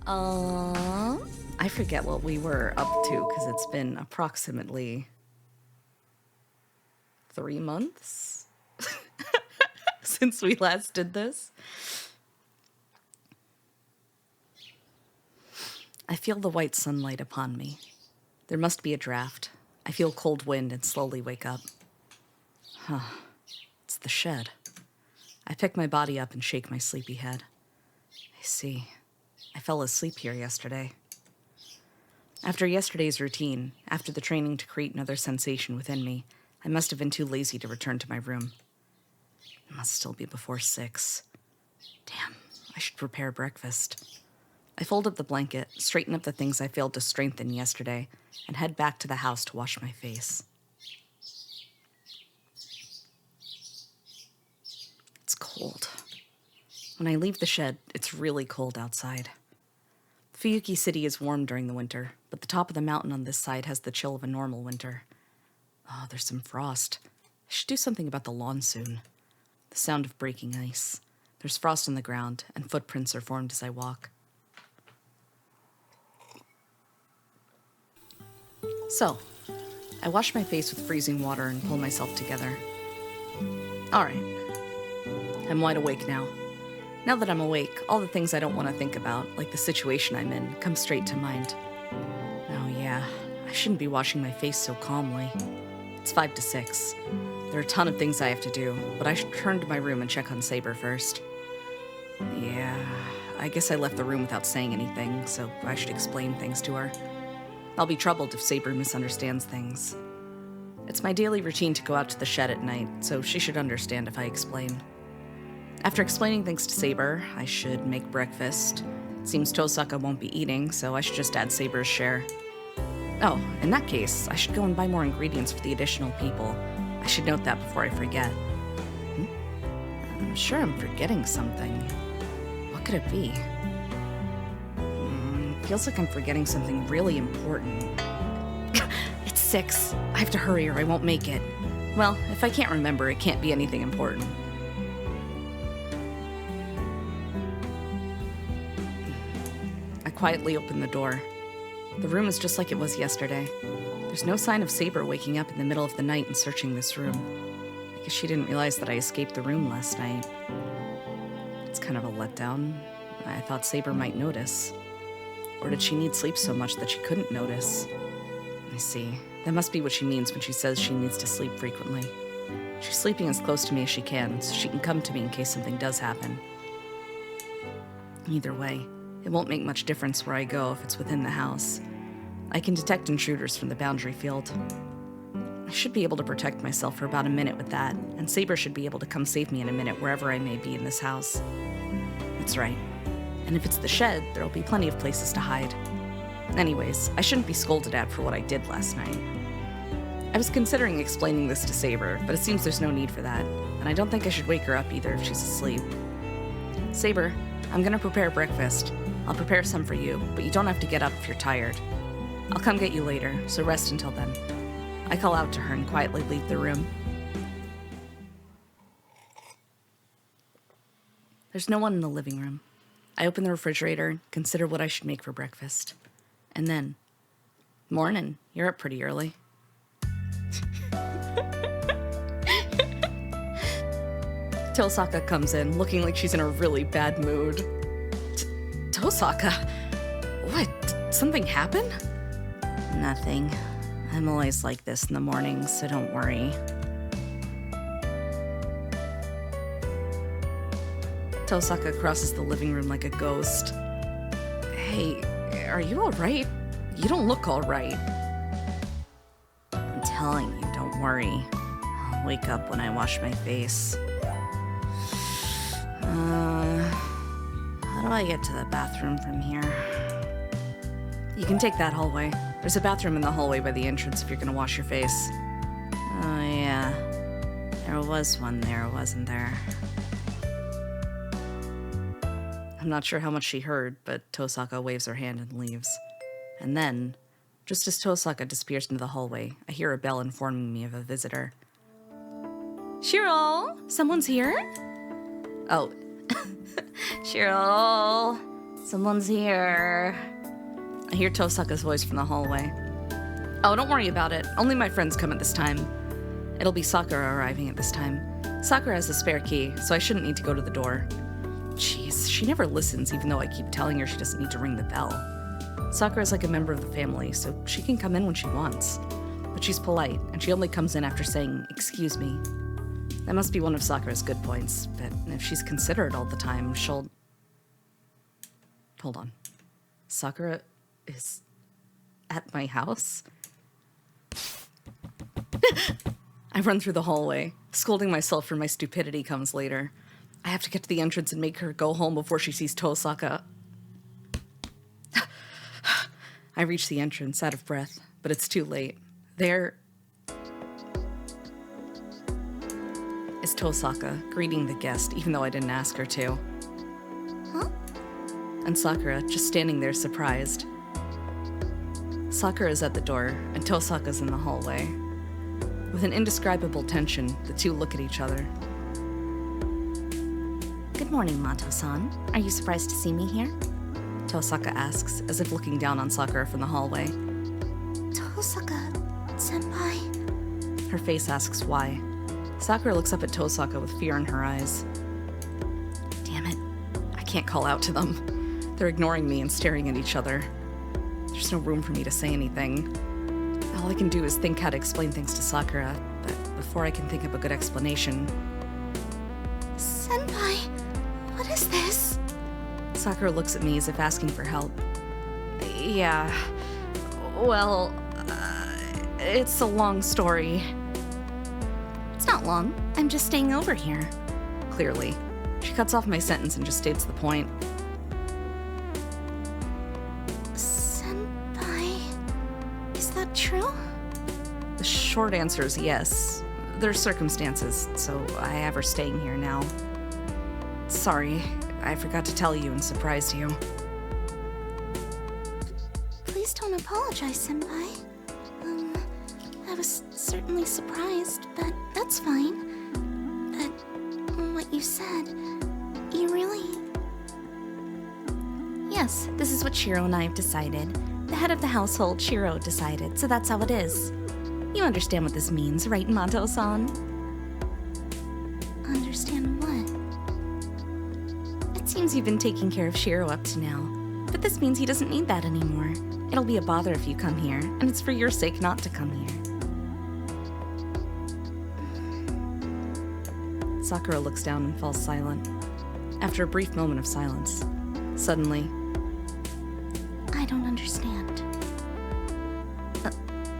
I forget what we were up to because it's been approximately 3 months since we last did this. I feel the white sunlight upon me. There must be a draft. I feel cold wind and slowly wake up. It's the shed. I pick my body up and shake my sleepy head. I see. I fell asleep here yesterday. After yesterday's routine, after the training to create another sensation within me, I must have been too lazy to return to my room. It must still be before 6. Damn, I should prepare breakfast. I fold up the blanket, straighten up the things I failed to strengthen yesterday, and head back to the house to wash my face. It's cold. When I leave the shed, it's really cold outside. Fuyuki City is warm during the winter, but the top of the mountain on this side has the chill of a normal winter. Oh, there's some frost. I should do something about the lawn soon. The sound of breaking ice. There's frost on the ground, and footprints are formed as I walk. So, I wash my face with freezing water and pull myself together. All right. I'm wide awake now. Now that I'm awake, all the things I don't want to think about, like the situation I'm in, come straight to mind. Oh yeah, I shouldn't be washing my face so calmly. It's 5 to 6. There are a ton of things I have to do, but I should turn to my room and check on Saber first. Yeah, I guess I left the room without saying anything, so I should explain things to her. I'll be troubled if Saber misunderstands things. It's my daily routine to go out to the shed at night, so she should understand if I explain. After explaining things to Saber, I should make breakfast. It seems Tosaka won't be eating, so I should just add Saber's share. Oh, in that case, I should go and buy more ingredients for the additional people. I should note that before I forget. I'm sure I'm forgetting something. What could it be? Feels like I'm forgetting something really important. It's 6. I have to hurry or I won't make it. Well, if I can't remember, it can't be anything important. I quietly open the door. The room is just like it was yesterday. There's no sign of Saber waking up in the middle of the night and searching this room. I guess she didn't realize that I escaped the room last night. It's kind of a letdown. I thought Saber might notice. Or did she need sleep so much that she couldn't notice? I see. That must be what she means when she says she needs to sleep frequently. She's sleeping as close to me as she can, so she can come to me in case something does happen. Either way, it won't make much difference where I go if it's within the house. I can detect intruders from the boundary field. I should be able to protect myself for about a minute with that, and Saber should be able to come save me in a minute wherever I may be in this house. That's right. And if it's the shed, there'll be plenty of places to hide. Anyways, I shouldn't be scolded at for what I did last night. I was considering explaining this to Saber, but it seems there's no need for that, and I don't think I should wake her up either if she's asleep. Saber, I'm gonna prepare breakfast. I'll prepare some for you, but you don't have to get up if you're tired. I'll come get you later, so rest until then. I call out to her and quietly leave the room. There's no one in the living room. I open the refrigerator and consider what I should make for breakfast. And then, morning, you're up pretty early. Tosaka comes in, looking like she's in a really bad mood. Tosaka? What? Did something happen? Nothing. I'm always like this in the mornings, so don't worry. Tosaka crosses the living room like a ghost. Hey, are you alright? You don't look alright. I'm telling you, don't worry. I'll wake up when I wash my face. How do I get to the bathroom from here? You can take that hallway. There's a bathroom in the hallway by the entrance if you're gonna wash your face. Oh yeah, there was one there, wasn't there? I'm not sure how much she heard, but Tosaka waves her hand and leaves. And then, just as Tosaka disappears into the hallway, I hear a bell informing me of a visitor. Shiro! Someone's here? Oh. Shiro! Someone's here. I hear Tosaka's voice from the hallway. Oh, don't worry about it. Only my friends come at this time. It'll be Sakura arriving at this time. Sakura has a spare key, so I shouldn't need to go to the door. Jeez, she never listens even though I keep telling her she doesn't need to ring the bell. Sakura's like a member of the family, so she can come in when she wants. But she's polite, and she only comes in after saying, "Excuse me." That must be one of Sakura's good points, but if she's considerate all the time, she'll... Hold on. Sakura is at my house? I run through the hallway. Scolding myself for my stupidity comes later. I have to get to the entrance and make her go home before she sees Tosaka. I reach the entrance, out of breath, but it's too late. There is Tosaka, greeting the guest, even though I didn't ask her to. Huh? And Sakura, just standing there surprised. Sakura is at the door, and Tosaka's in the hallway. With an indescribable tension, the two look at each other. Good morning, Mato-san. Are you surprised to see me here? Tosaka asks, as if looking down on Sakura from the hallway. Tosaka-senpai. Her face asks why. Sakura looks up at Tosaka with fear in her eyes. Damn it. I can't call out to them. They're ignoring me and staring at each other. There's no room for me to say anything. All I can do is think how to explain things to Sakura, but before I can think of a good explanation... Senpai, what is this? Sakura looks at me as if asking for help. Yeah, well, it's a long story. It's not long. I'm just staying over here. Clearly. She cuts off my sentence and just states the point. Senpai, is that true? The short answer is yes. There's circumstances, so I have her staying here now. Sorry, I forgot to tell you and surprised you. Please don't apologize, Senpai. I was certainly surprised, but that's fine. But what you said, you really... Yes, this is what Shiro and I have decided. The head of the household, Shiro, decided, so that's how it is. You understand what this means, right, Mato-san? Understand what? It seems you've been taking care of Shiro up to now, but this means he doesn't need that anymore. It'll be a bother if you come here, and it's for your sake not to come here. Sakura looks down and falls silent. After a brief moment of silence, suddenly... I don't understand.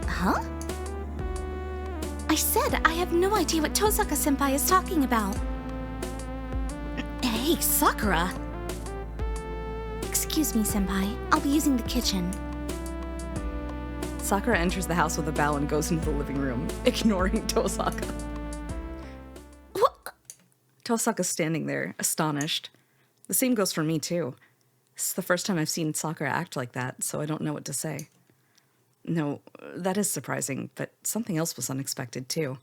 Huh? I said I have no idea what Tosaka-senpai is talking about. Hey, Sakura! Excuse me, senpai. I'll be using the kitchen. Sakura enters the house with a bow and goes into the living room, ignoring Tosaka. What? Tosaka's standing there, astonished. The same goes for me, too. This is the first time I've seen Sakura act like that, so I don't know what to say. No, that is surprising, but something else was unexpected, too.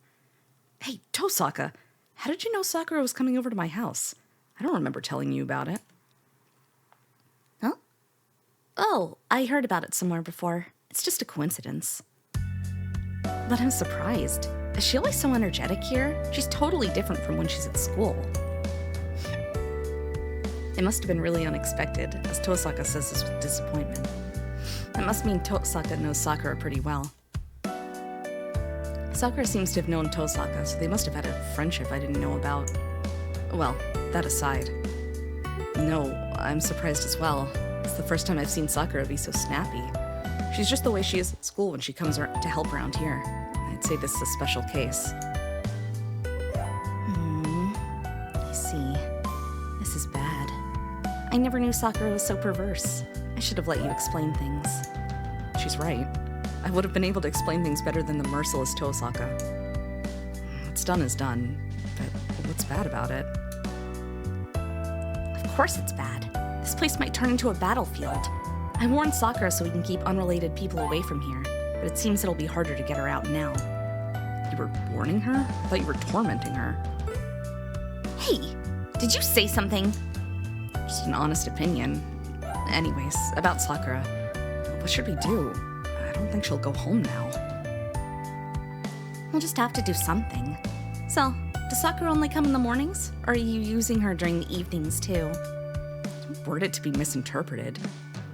Hey, Tosaka, how did you know Sakura was coming over to my house? I don't remember telling you about it. Huh? Oh, I heard about it somewhere before. It's just a coincidence. But I'm surprised. Is she always so energetic here? She's totally different from when she's at school. It must have been really unexpected, as Tosaka says this with disappointment. That must mean Tosaka knows Sakura pretty well. Sakura seems to have known Tosaka, so they must have had a friendship I didn't know about. Well, that aside. No, I'm surprised as well. It's the first time I've seen Sakura be so snappy. She's just the way she is at school when she comes to help around here. I'd say this is a special case. I see. This is bad. I never knew Sakura was so perverse. I should have let you explain things. She's right. I would have been able to explain things better than the merciless Tosaka. What's done is done, but what's bad about it? Of course it's bad. This place might turn into a battlefield. I warned Sakura so we can keep unrelated people away from here, but it seems it'll be harder to get her out now. You were warning her? I thought you were tormenting her. Hey, did you say something? Just an honest opinion. Anyways, about Sakura. What should we do? I don't think she'll go home now. We'll just have to do something. So, does Sakura only come in the mornings? Or are you using her during the evenings too? Don't word it to be misinterpreted.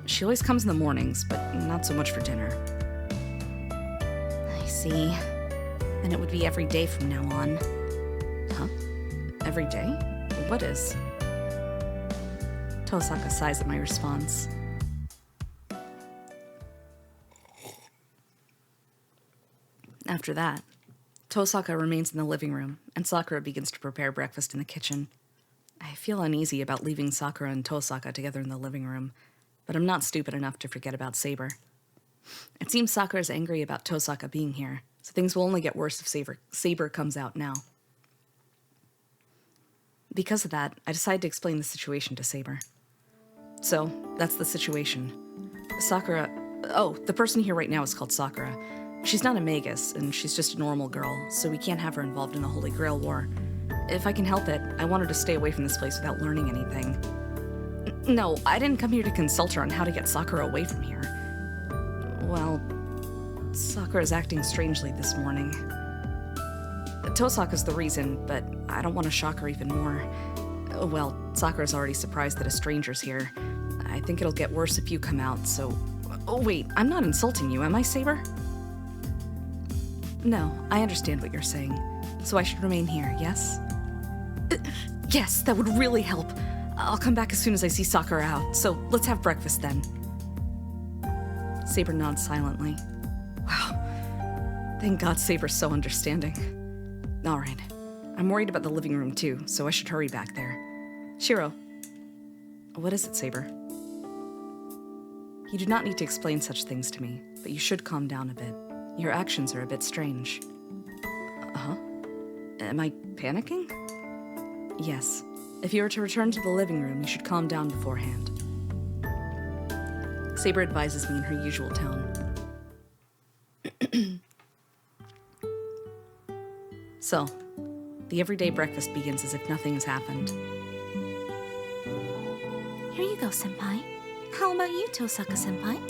She always comes in the mornings, but not so much for dinner. I see. Then it would be every day from now on. Huh? Every day? What is? Tosaka sighs at my response. After that, Tosaka remains in the living room, and Sakura begins to prepare breakfast in the kitchen. I feel uneasy about leaving Sakura and Tosaka together in the living room, but I'm not stupid enough to forget about Saber. It seems Sakura is angry about Tosaka being here, so things will only get worse if Saber comes out now. Because of that, I decide to explain the situation to Saber. So, that's the situation. Sakura... Oh, the person here right now is called Sakura. She's not a magus, and she's just a normal girl, so we can't have her involved in the Holy Grail War. If I can help it, I want her to stay away from this place without learning anything. No, I didn't come here to consult her on how to get Sakura away from here. Well, Sakura's acting strangely this morning. Tosaka's the reason, but I don't want to shock her even more. Well, Sakura's already surprised that a stranger's here. I think it'll get worse if you come out, so... Oh, wait, I'm not insulting you, am I, Saber? No, I understand what you're saying. So I should remain here, yes? Yes, that would really help. I'll come back as soon as I see Sakura out, so let's have breakfast then. Saber nods silently. Wow. Thank God Saber's so understanding. Alright. I'm worried about the living room too, so I should hurry back there. Shiro. What is it, Saber? You do not need to explain such things to me, but you should calm down a bit. Your actions are a bit strange. Uh-huh. Am I panicking? Yes. If you were to return to the living room, you should calm down beforehand. Saber advises me in her usual tone. So, the everyday breakfast begins as if nothing has happened. Here you go, senpai. How about you, Tosaka-senpai?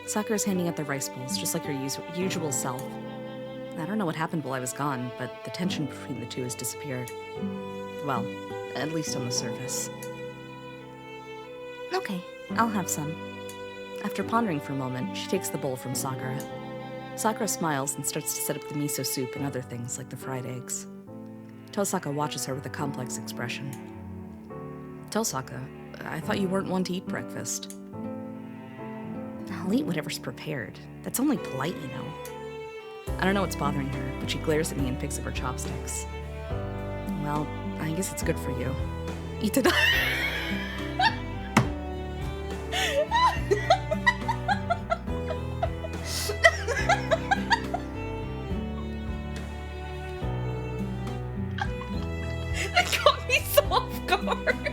Sakura's handing out the rice bowls, just like her usual self. I don't know what happened while I was gone, but the tension between the two has disappeared. Well, at least on the surface. Okay, I'll have some. After pondering for a moment, she takes the bowl from Sakura. Sakura smiles and starts to set up the miso soup and other things like the fried eggs. Tosaka watches her with a complex expression. Tosaka, I thought you weren't one to eat breakfast. I'll eat whatever's prepared. That's only polite, you know. I don't know what's bothering her, but she glares at me and picks up her chopsticks. Well, I guess it's good for you. Itada. That got me so off guard.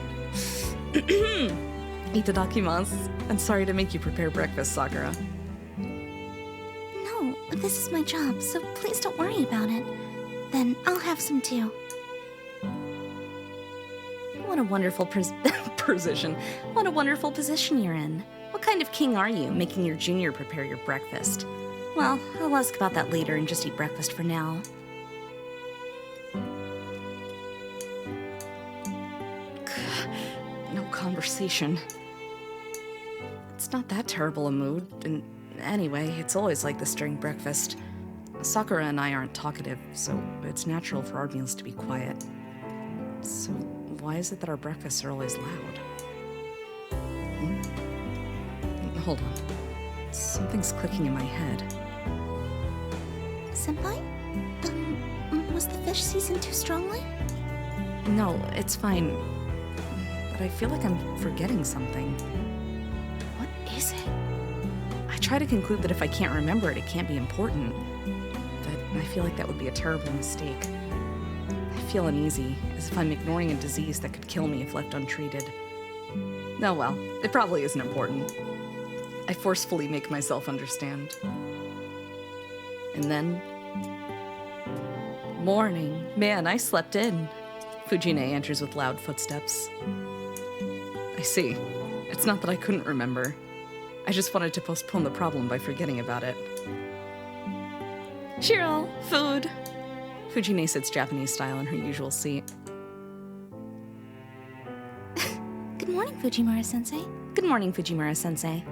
Itadakimasu. I'm sorry to make you prepare breakfast, Sakura. No, this is my job, so please don't worry about it. Then I'll have some too. What a wonderful position. What a wonderful position you're in. What kind of king are you, making your junior prepare your breakfast? Well, I'll ask about that later and just eat breakfast for now. No conversation. It's not that terrible a mood, and anyway, it's always like this during breakfast. Sakura and I aren't talkative, so it's natural for our meals to be quiet. So why is it that our breakfasts are always loud? Hold on. Something's clicking in my head. Senpai? Was the fish seasoned too strongly? No, it's fine. But I feel like I'm forgetting something. What is it? I try to conclude that if I can't remember it, it can't be important. But I feel like that would be a terrible mistake. I feel uneasy, as if I'm ignoring a disease that could kill me if left untreated. Oh well, it probably isn't important. I forcefully make myself understand. And then... Morning. Man, I slept in. Fujine enters with loud footsteps. I see. It's not that I couldn't remember. I just wanted to postpone the problem by forgetting about it. Shiro, food! Fujine sits Japanese style in her usual seat. Good morning, Fujimura-sensei. Good morning, Fujimura-sensei.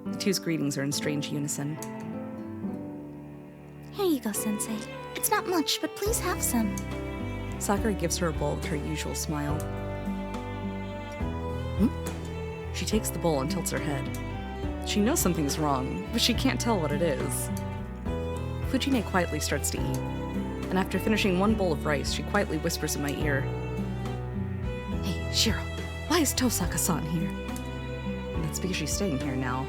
The two's greetings are in strange unison. Here you go, sensei. It's not much, but please have some. Sakura gives her a bowl with her usual smile. She takes the bowl and tilts her head. She knows something's wrong, but she can't tell what it is. Fujine quietly starts to eat, and after finishing one bowl of rice, she quietly whispers in my ear, "Hey, Shiro, why is Tosaka-san here?" And that's because she's staying here now.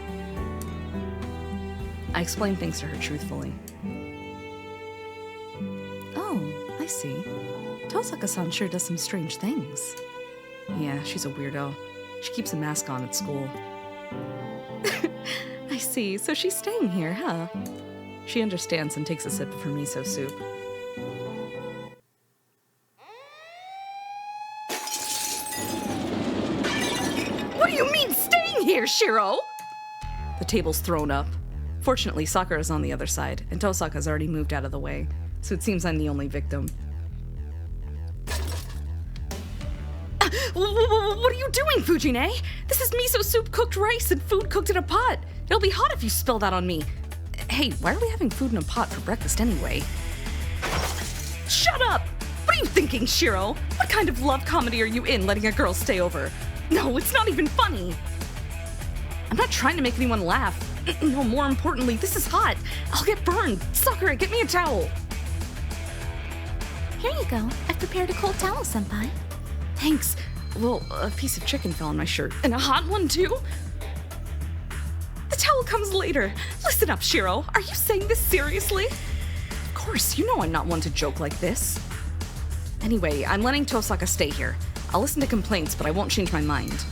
I explain things to her truthfully. Oh, I see. Tosaka-san sure does some strange things. Yeah, she's a weirdo. She keeps a mask on at school. I see, so she's staying here, huh? She understands and takes a sip of her miso soup. What do you mean, staying here, Shiro? The table's thrown up. Fortunately, Sakura's on the other side, and Tosaka's already moved out of the way, so it seems I'm the only victim. What are you doing, Fujine? This is miso soup, cooked rice, and food cooked in a pot. It'll be hot if you spill that on me. Hey, why are we having food in a pot for breakfast anyway? Shut up! What are you thinking, Shiro? What kind of love comedy are you in, letting a girl stay over? No, it's not even funny. I'm not trying to make anyone laugh. No, more importantly, this is hot. I'll get burned. Sakura, get me a towel. Here you go. I've prepared a cold towel, senpai. Thanks. Well, a piece of chicken fell on my shirt. And a hot one, too? The towel comes later. Listen up, Shiro. Are you saying this seriously? Of course, you know I'm not one to joke like this. Anyway, I'm letting Tosaka stay here. I'll listen to complaints, but I won't change my mind.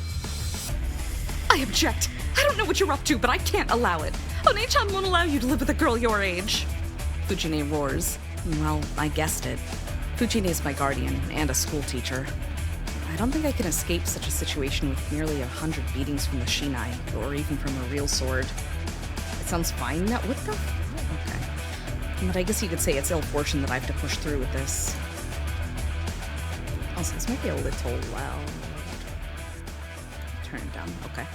I object. I don't know what you're up to, but I can't allow it. One-chan won't allow you to live with a girl your age. Fujine roars. Well, I guessed it. Fujine is my guardian and a school teacher. I don't think I can escape such a situation with nearly 100 beatings from the shinai, or even from a real sword. It sounds fine now. What the? Okay. But I guess you could say it's ill fortune that I have to push through with this. Also, this might be a little loud. Turn it down. Okay.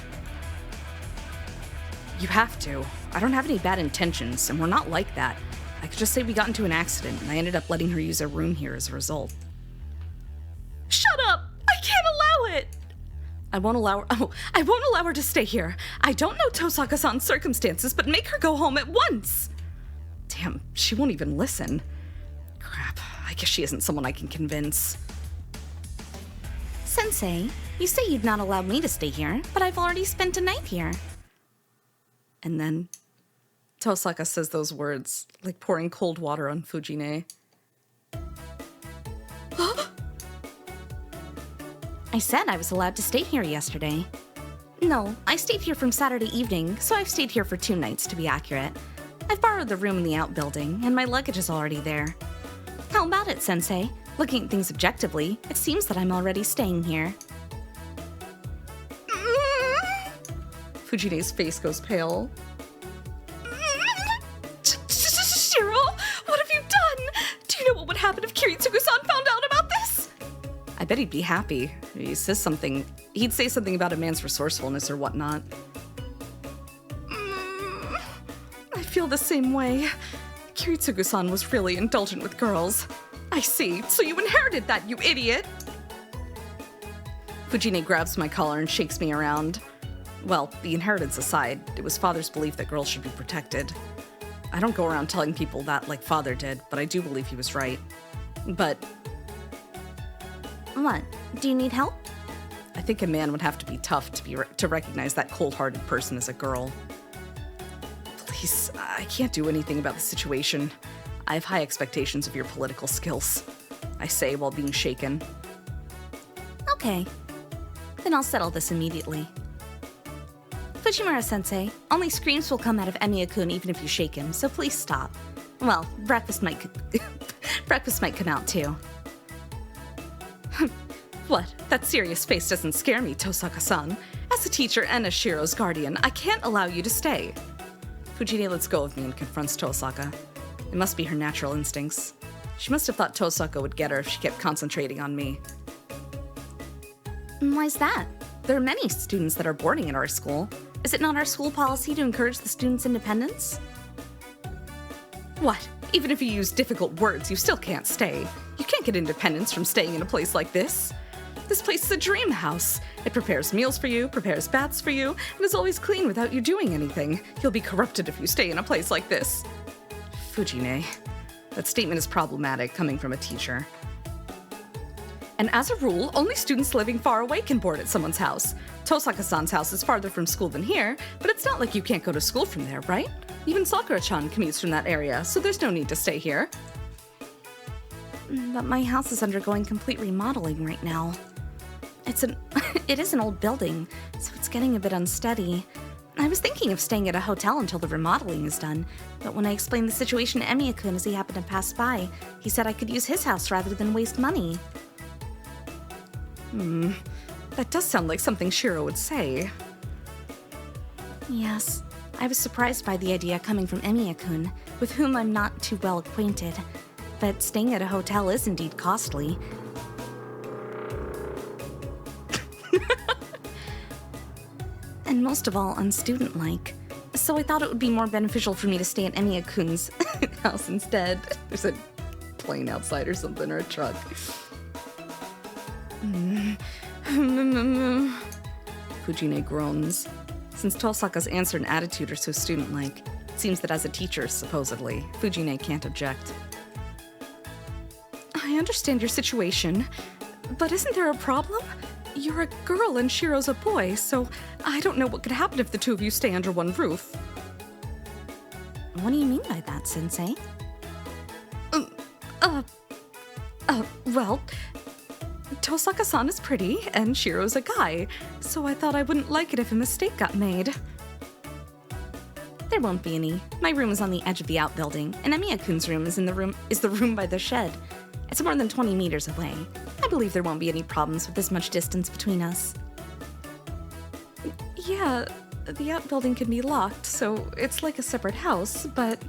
You have to. I don't have any bad intentions, and we're not like that. I could just say we got into an accident, and I ended up letting her use a room here as a result. Shut up! I can't allow it! I won't allow her to stay here. I don't know Tosaka-san's circumstances, but make her go home at once! Damn, she won't even listen. Crap, I guess she isn't someone I can convince. Sensei, you say you'd not allow me to stay here, but I've already spent a night here. And then Tosaka says those words, like pouring cold water on Fujine. I said I was allowed to stay here yesterday. No, I stayed here from Saturday evening, so I've stayed here for 2 nights to be accurate. I've borrowed the room in the outbuilding, and my luggage is already there. How about it, Sensei? Looking at things objectively, it seems that I'm already staying here. Fujine's face goes pale. Shiro, what have you done? Do you know what would happen if Kiritsugu-san found out about this? I bet he'd be happy. He'd say something about a man's resourcefulness or whatnot. I feel the same way. Kiritsugu-san was really indulgent with girls. I see. So you inherited that, you idiot! Fujine grabs my collar and shakes me around. Well, the inheritance aside, it was Father's belief that girls should be protected. I don't go around telling people that like Father did, but I do believe he was right. But What? Do you need help? I think a man would have to be tough to recognize that cold-hearted person as a girl. Please, I can't do anything about the situation. I have high expectations of your political skills, I say while being shaken. Okay. Then I'll settle this immediately. Fujimura-sensei, only screams will come out of Emiya-kun even if you shake him, so please stop. Well, breakfast might come out too. What? That serious face doesn't scare me, Tosaka-san. As a teacher and as Shiro's guardian, I can't allow you to stay. Fujine lets go of me and confronts Tosaka. It must be her natural instincts. She must have thought Tosaka would get her if she kept concentrating on me. Why's that? There are many students that are boarding at our school. Is it not our school policy to encourage the students' independence? What? Even if you use difficult words, you still can't stay. You can't get independence from staying in a place like this. This place is a dream house. It prepares meals for you, prepares baths for you, and is always clean without you doing anything. You'll be corrupted if you stay in a place like this. Fujine, that statement is problematic coming from a teacher. And as a rule, only students living far away can board at someone's house. Tosaka-san's house is farther from school than here, but it's not like you can't go to school from there, right? Even Sakura-chan commutes from that area, so there's no need to stay here. But my house is undergoing complete remodeling right now. It is an old building, so it's getting a bit unsteady. I was thinking of staying at a hotel until the remodeling is done, but when I explained the situation to Emiya-kun as he happened to pass by, he said I could use his house rather than waste money. That does sound like something Shiro would say. Yes, I was surprised by the idea coming from Emiya-kun, with whom I'm not too well acquainted. But staying at a hotel is indeed costly. And most of all, unstudent-like. So I thought it would be more beneficial for me to stay at Emiya-kun's house instead. There's a plane outside or something, or a truck. Fujine groans. Since Tosaka's answer and attitude are so student-like, it seems that as a teacher, supposedly, Fujine can't object. I understand your situation, but isn't there a problem? You're a girl and Shiro's a boy, so I don't know what could happen if the two of you stay under one roof. What do you mean by that, Sensei? Well, Tosaka-san is pretty, and Shiro's a guy, so I thought I wouldn't like it if a mistake got made. There won't be any. My room is on the edge of the outbuilding, and Emiya-kun's room is the room by the shed. It's more than 20 meters away. I believe there won't be any problems with this much distance between us. Yeah, the outbuilding can be locked, so it's like a separate house, but...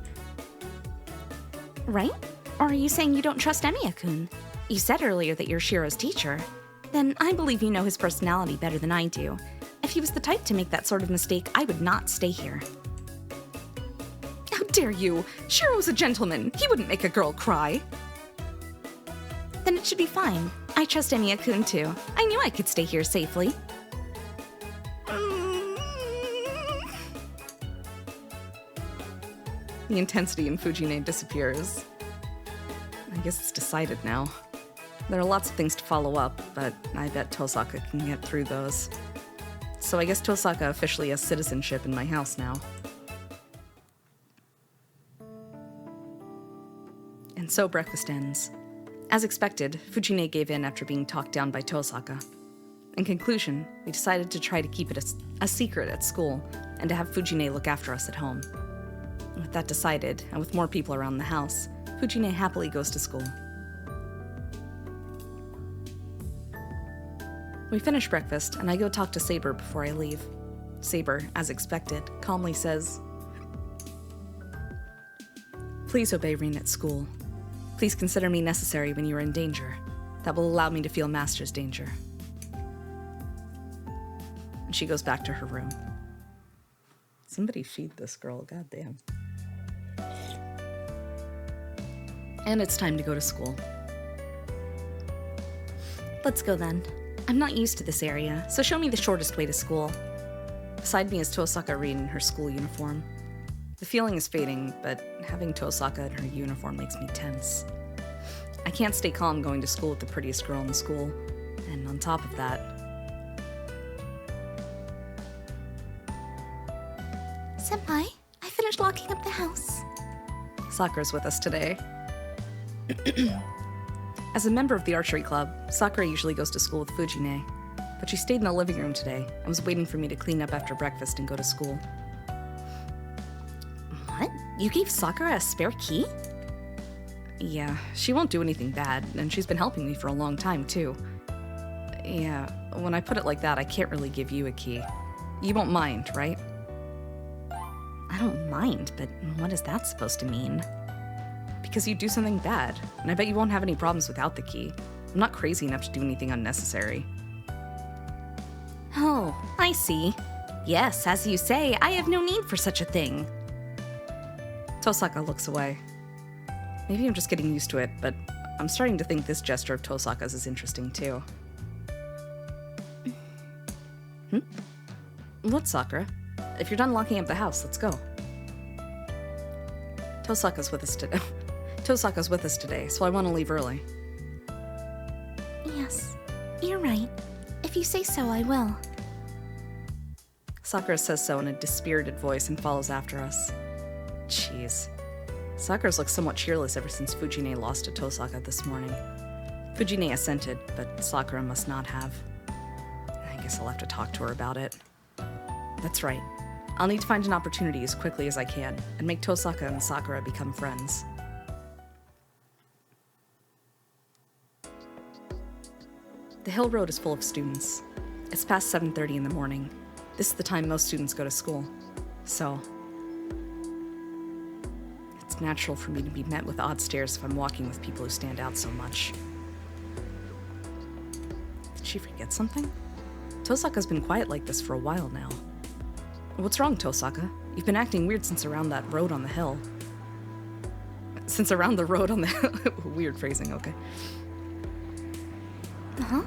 Right? Or are you saying you don't trust Emiya-kun? You said earlier that you're Shiro's teacher. Then I believe you know his personality better than I do. If he was the type to make that sort of mistake, I would not stay here. How dare you! Shiro's a gentleman. He wouldn't make a girl cry. Then it should be fine. I trust Emiya-kun too. I knew I could stay here safely. The intensity in Fujine disappears. I guess it's decided now. There are lots of things to follow up, but I bet Tosaka can get through those. So I guess Tosaka officially has citizenship in my house now. And so breakfast ends. As expected, Fujine gave in after being talked down by Tosaka. In conclusion, we decided to try to keep it a secret at school, and to have Fujine look after us at home. With that decided, and with more people around the house, Fujine happily goes to school. We finish breakfast, and I go talk to Saber before I leave. Saber, as expected, calmly says, "Please obey Rin at school. Please consider me necessary when you are in danger. That will allow me to feel Master's danger." And she goes back to her room. Somebody feed this girl, goddamn. And it's time to go to school. Let's go then. I'm not used to this area, so show me the shortest way to school. Beside me is Tosaka Rin in her school uniform. The feeling is fading, but having Tosaka in her uniform makes me tense. I can't stay calm going to school with the prettiest girl in the school, and on top of that... Senpai, I finished locking up the house. Sakura's with us today. As a member of the archery club, Sakura usually goes to school with Fujine, but she stayed in the living room today and was waiting for me to clean up after breakfast and go to school. What? You gave Sakura a spare key? Yeah, she won't do anything bad, and she's been helping me for a long time, too. Yeah, when I put it like that, I can't really give you a key. You won't mind, right? I don't mind, but what is that supposed to mean? Because you do something bad, and I bet you won't have any problems without the key. I'm not crazy enough to do anything unnecessary. Oh, I see. Yes, as you say, I have no need for such a thing. Tosaka looks away. Maybe I'm just getting used to it, but I'm starting to think this gesture of Tosaka's is interesting too. What, Sakura? If you're done locking up the house, let's go. Tosaka's with us today. Tosaka's with us today, so I want to leave early. Yes, you're right. If you say so, I will. Sakura says so in a dispirited voice and follows after us. Jeez. Sakura's looked somewhat cheerless ever since Fujine lost to Tosaka this morning. Fujine assented, but Sakura must not have. I guess I'll have to talk to her about it. That's right. I'll need to find an opportunity as quickly as I can, and make Tosaka and Sakura become friends. The hill road is full of students. It's past 7:30 in the morning. This is the time most students go to school. So, it's natural for me to be met with odd stares if I'm walking with people who stand out so much. Did she forget something? Tosaka's been quiet like this for a while now. What's wrong, Tosaka? You've been acting weird since around that road on the hill. Since around the road on the hill. Weird phrasing, okay. Huh?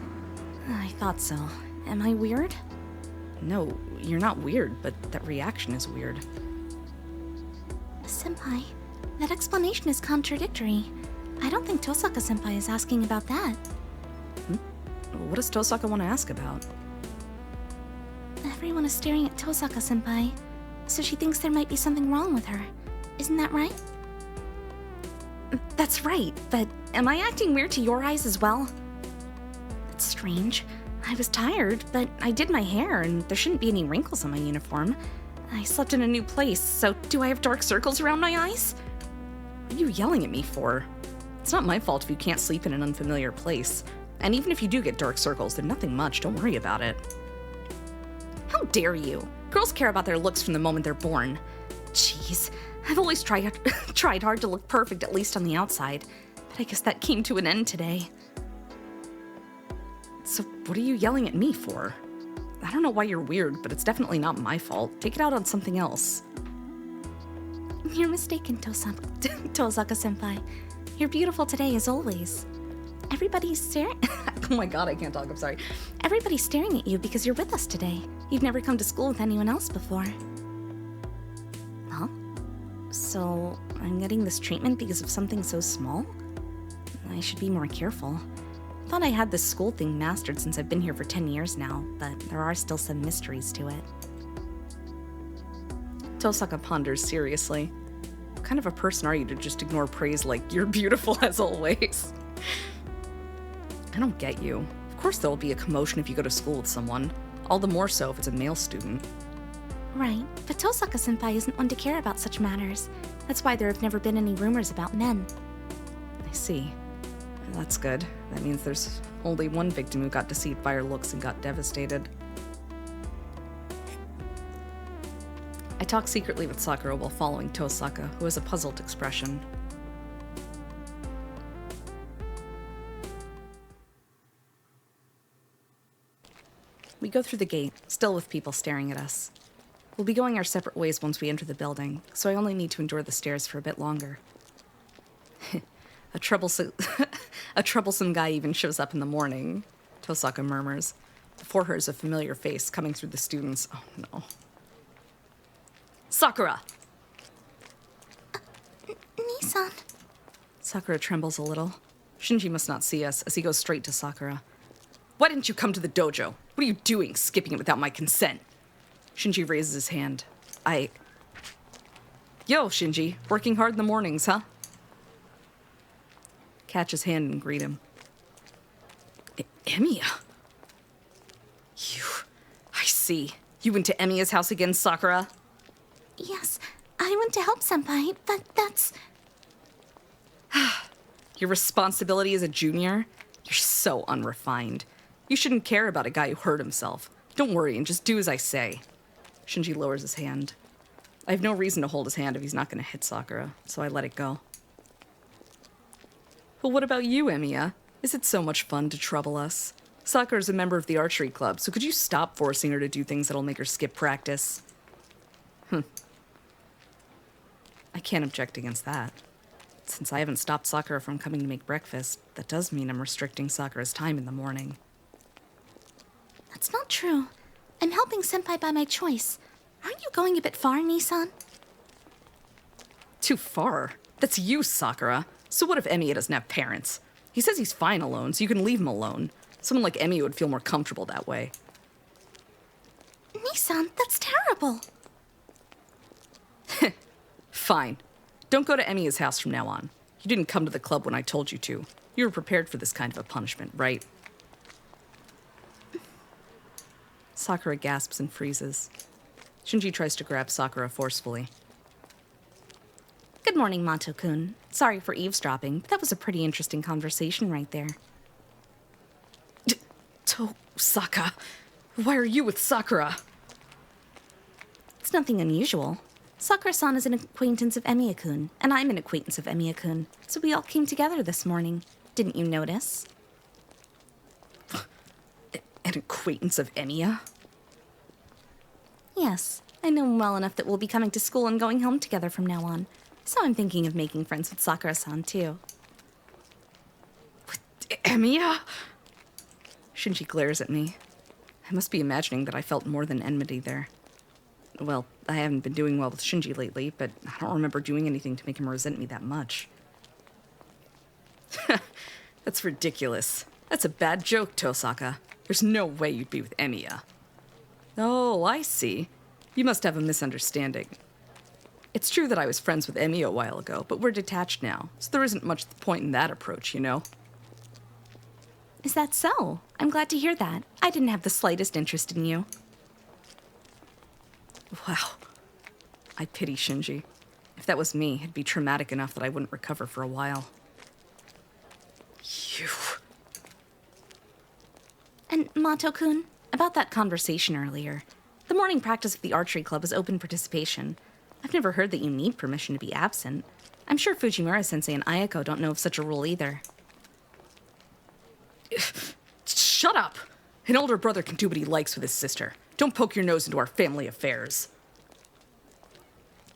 I thought so. Am I weird? No, you're not weird, but that reaction is weird. Senpai, that explanation is contradictory. I don't think Tosaka-senpai is asking about that. What does Tosaka want to ask about? Everyone is staring at Tosaka-senpai, so she thinks there might be something wrong with her. Isn't that right? That's right, but am I acting weird to your eyes as well? That's strange. I was tired, but I did my hair, and there shouldn't be any wrinkles on my uniform. I slept in a new place, so do I have dark circles around my eyes? What are you yelling at me for? It's not my fault if you can't sleep in an unfamiliar place. And even if you do get dark circles, they're nothing much. Don't worry about it. How dare you? Girls care about their looks from the moment they're born. Jeez, I've always tried hard to look perfect, at least on the outside. But I guess that came to an end today. So what are you yelling at me for? I don't know why you're weird, but it's definitely not my fault. Take it out on something else. You're mistaken, Tosaka-senpai. You're beautiful today as always. Everybody's staring. Oh my god, I can't talk, I'm sorry. Everybody's staring at you because you're with us today. You've never come to school with anyone else before. Huh? So, I'm getting this treatment because of something so small? I should be more careful. Thought I had this school thing mastered since I've been here for 10 years now, but there are still some mysteries to it. Tosaka ponders seriously. What kind of a person are you to just ignore praise like, you're beautiful as always? I don't get you. Of course there will be a commotion if you go to school with someone. All the more so if it's a male student. Right, but Tosaka-senpai isn't one to care about such matters. That's why there have never been any rumors about men. I see. That's good. That means there's only one victim who got deceived by her looks and got devastated. I talk secretly with Sakura while following Tosaka, who has a puzzled expression. We go through the gate, still with people staring at us. We'll be going our separate ways once we enter the building, so I only need to endure the stares for a bit longer. A troublesome guy even shows up in the morning, Tosaka murmurs. Before her is a familiar face coming through the students. Oh no. Sakura! Nissan. Sakura trembles a little. Shinji must not see us, as he goes straight to Sakura. Why didn't you come to the dojo? What are you doing, skipping it without my consent? Shinji raises his hand. Yo, Shinji, working hard in the mornings, huh? Catch his hand and greet him. Emiya? I see. You went to Emiya's house again, Sakura? Yes, I went to help senpai, but that's... Your responsibility as a junior? You're so unrefined. You shouldn't care about a guy who hurt himself. Don't worry and just do as I say. Shinji lowers his hand. I have no reason to hold his hand if he's not going to hit Sakura, so I let it go. Well, what about you, Emiya? Is it so much fun to trouble us? Sakura's a member of the archery club, so could you stop forcing her to do things that'll make her skip practice? I can't object against that. Since I haven't stopped Sakura from coming to make breakfast, that does mean I'm restricting Sakura's time in the morning. That's not true. I'm helping Senpai by my choice. Aren't you going a bit far, Nissan? Too far? That's you, Sakura. So what if Emiya doesn't have parents? He says he's fine alone, so you can leave him alone. Someone like Emiya would feel more comfortable that way. Nissan, that's terrible. Fine. Don't go to Emiya's house from now on. You didn't come to the club when I told you to. You were prepared for this kind of a punishment, right? Sakura gasps and freezes. Shinji tries to grab Sakura forcefully. Good morning, Mato-kun. Sorry for eavesdropping, but that was a pretty interesting conversation right there. Tosaka, why are you with Sakura? It's nothing unusual. Sakura-san is an acquaintance of Emiya-kun, and I'm an acquaintance of Emiya-kun, so we all came together this morning. Didn't you notice? An acquaintance of Emiya? Yes, I know him well enough that we'll be coming to school and going home together from now on. So I'm thinking of making friends with Sakura-san, too. With Emiya? Shinji glares at me. I must be imagining that I felt more than enmity there. Well, I haven't been doing well with Shinji lately, but I don't remember doing anything to make him resent me that much. That's ridiculous. That's a bad joke, Tosaka. There's no way you'd be with Emiya. Oh, I see. You must have a misunderstanding. It's true that I was friends with Emiya a while ago, but we're detached now, so there isn't much point in that approach, you know? Is that so? I'm glad to hear that. I didn't have the slightest interest in you. Wow. I pity Shinji. If that was me, it'd be traumatic enough that I wouldn't recover for a while. You... And Mato-kun, about that conversation earlier. The morning practice of the archery club was open participation. I've never heard that you need permission to be absent. I'm sure Fujimura-sensei and Ayako don't know of such a rule either. Shut up! An older brother can do what he likes with his sister. Don't poke your nose into our family affairs.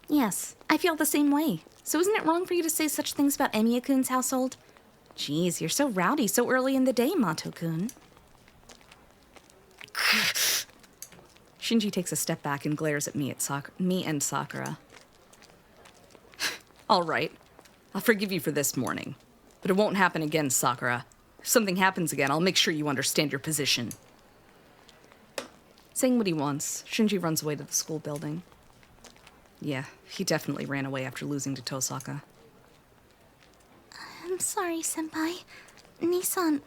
Yes, I feel the same way. So isn't it wrong for you to say such things about Emiya-kun's household? Jeez, you're so rowdy so early in the day, Mato-kun. Shinji takes a step back and glares at me and Sakura. All right, I'll forgive you for this morning. But it won't happen again, Sakura. If something happens again, I'll make sure you understand your position. Saying what he wants, Shinji runs away to the school building. Yeah, he definitely ran away after losing to Tosaka. I'm sorry, Senpai. Nissan,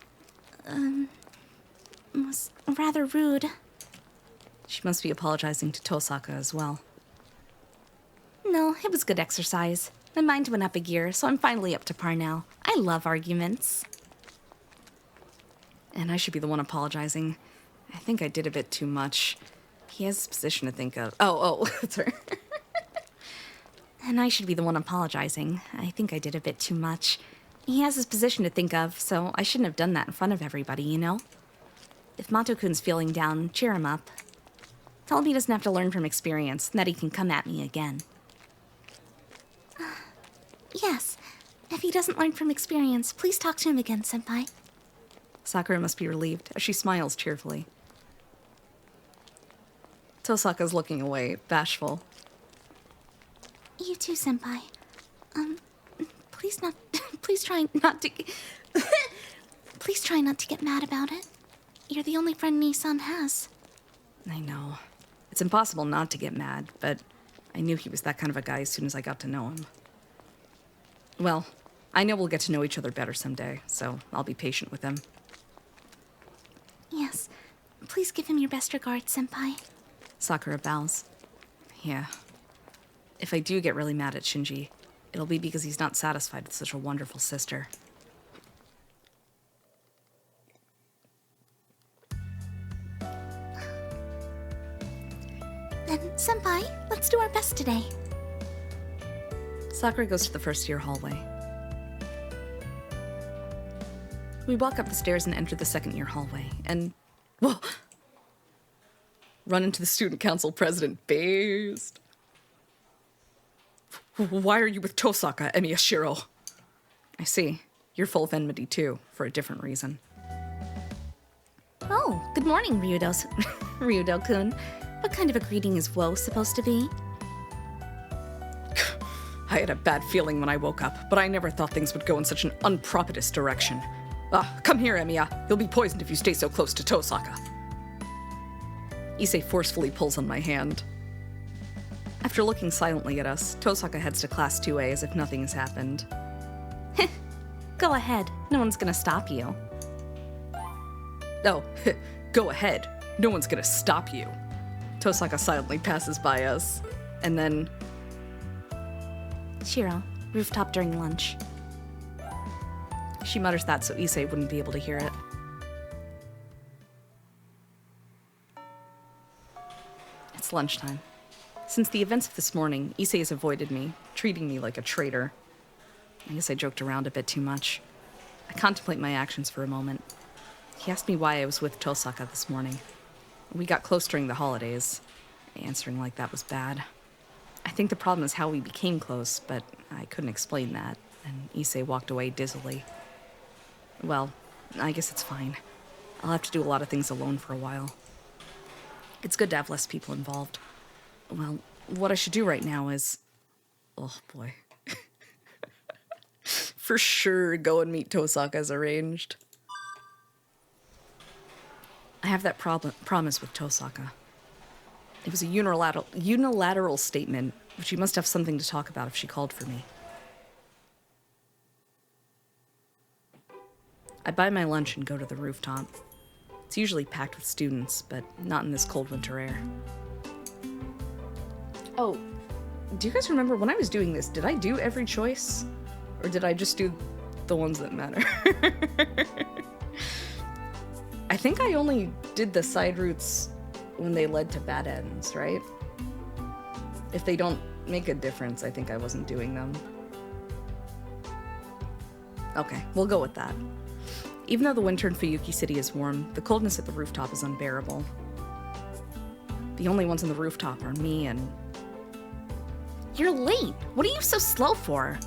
was rather rude. She must be apologizing to Tosaka as well. No, it was good exercise. My mind went up a gear, so I'm finally up to par now. I love arguments. And I should be the one apologizing. I think I did a bit too much. He has a position to think of. Oh, that's her. And I should be the one apologizing. I think I did a bit too much. He has his position to think of, so I shouldn't have done that in front of everybody, you know? If Mato-kun's feeling down, cheer him up. Tell him he doesn't have to learn from experience, and that he can come at me again. Yes. If he doesn't learn from experience, please talk to him again, Senpai. Sakura must be relieved, as she smiles cheerfully. Tosaka's looking away, bashful. You too, Senpai. Please try not to... Please try not to get mad about it. You're the only friend Nissan has. I know. It's impossible not to get mad, but I knew he was that kind of a guy as soon as I got to know him. Well, I know we'll get to know each other better someday, so I'll be patient with him. Yes. Please give him your best regards, Senpai. Sakura bows. Yeah. If I do get really mad at Shinji, it'll be because he's not satisfied with such a wonderful sister. Sakura goes to the first-year hallway. We walk up the stairs and enter the second-year hallway, and... whoa! Run into the student council president, based. Why are you with Tosaka, Emiyashiro? I see. You're full of enmity, too, for a different reason. Oh, good morning, Ryudo-kun. What kind of a greeting is woe supposed to be? I had a bad feeling when I woke up, but I never thought things would go in such an unpropitious direction. Come here, Emiya. You'll be poisoned if you stay so close to Tosaka. Issei forcefully pulls on my hand. After looking silently at us, Tosaka heads to Class 2A as if nothing has happened. Go ahead. No one's gonna stop you. Oh, go ahead. No one's gonna stop you. Tosaka silently passes by us, and then... Shiro, rooftop during lunch. She mutters that so Issei wouldn't be able to hear it. It's lunchtime. Since the events of this morning, Issei has avoided me, treating me like a traitor. I guess I joked around a bit too much. I contemplate my actions for a moment. He asked me why I was with Tosaka this morning. We got close during the holidays. Answering like that was bad. I think the problem is how we became close, but I couldn't explain that, and Issei walked away dizzily. Well, I guess it's fine. I'll have to do a lot of things alone for a while. It's good to have less people involved. Well, what I should do right now is... oh, boy. For sure, go and meet Tosaka as arranged. I have that promise with Tosaka. It was a unilateral statement, but she must have something to talk about if she called for me. I buy my lunch and go to the rooftop. It's usually packed with students, but not in this cold winter air. Oh, do you guys remember when I was doing this, did I do every choice? Or did I just do the ones that matter? I think I only did the side routes when they led to bad ends, right? If they don't make a difference, I think I wasn't doing them. Okay, we'll go with that. Even though the winter in Fuyuki City is warm, the coldness at the rooftop is unbearable. The only ones on the rooftop are me and... You're late. What are you so slow for?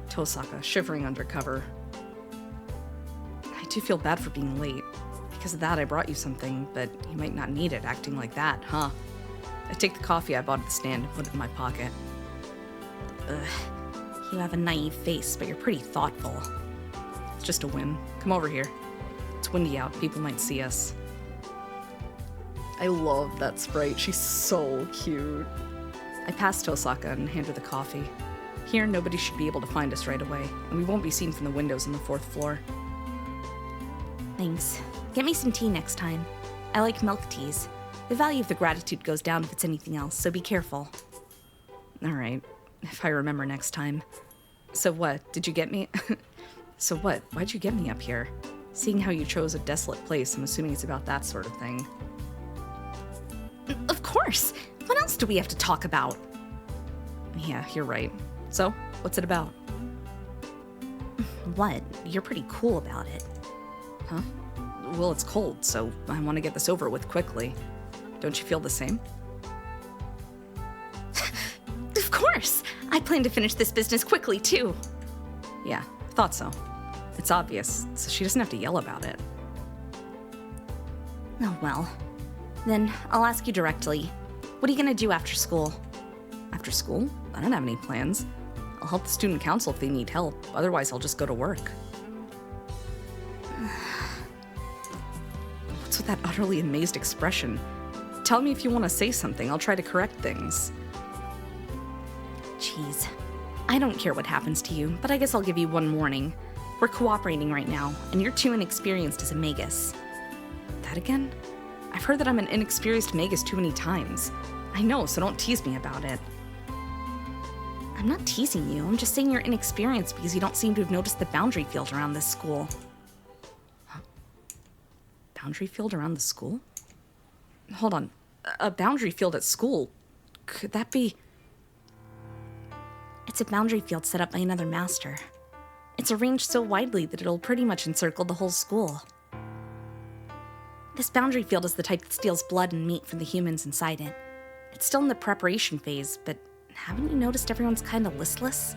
Tosaka, shivering under cover. I do feel bad for being late. Because of that, I brought you something, but you might not need it acting like that, huh? I take the coffee I bought at the stand and put it in my pocket. Ugh. You have a naive face, but you're pretty thoughtful. It's just a whim. Come over here. It's windy out. People might see us. I love that sprite. She's so cute. I pass Tosaka and hand her the coffee. Here, nobody should be able to find us right away, and we won't be seen from the windows on the 4th floor. Thanks. Get me some tea next time. I like milk teas. The value of the gratitude goes down if it's anything else, so be careful. Alright, if I remember next time. So what, did you get me? So what, why'd you get me up here? Seeing how you chose a desolate place, I'm assuming it's about that sort of thing. Of course! What else do we have to talk about? Yeah, you're right. So, what's it about? What? You're pretty cool about it. Huh? Well, it's cold, so I want to get this over with quickly. Don't you feel the same? Of course! I plan to finish this business quickly, too. Yeah, thought so. It's obvious, so she doesn't have to yell about it. Oh, well. Then I'll ask you directly. What are you gonna do after school? After school? I don't have any plans. I'll help the student council if they need help. Otherwise, I'll just go to work. What's with that utterly amazed expression? Tell me if you want to say something. I'll try to correct things. Jeez. I don't care what happens to you, but I guess I'll give you one warning. We're cooperating right now, and you're too inexperienced as a magus. That again? I've heard that I'm an inexperienced magus too many times. I know, so don't tease me about it. I'm not teasing you. I'm just saying you're inexperienced because you don't seem to have noticed the boundary field around this school. Huh? Boundary field around the school? Hold on. A boundary field at school? Could that be... It's a boundary field set up by another master. It's arranged so widely that it'll pretty much encircle the whole school. This boundary field is the type that steals blood and meat from the humans inside it. It's still in the preparation phase, but haven't you noticed everyone's kind of listless?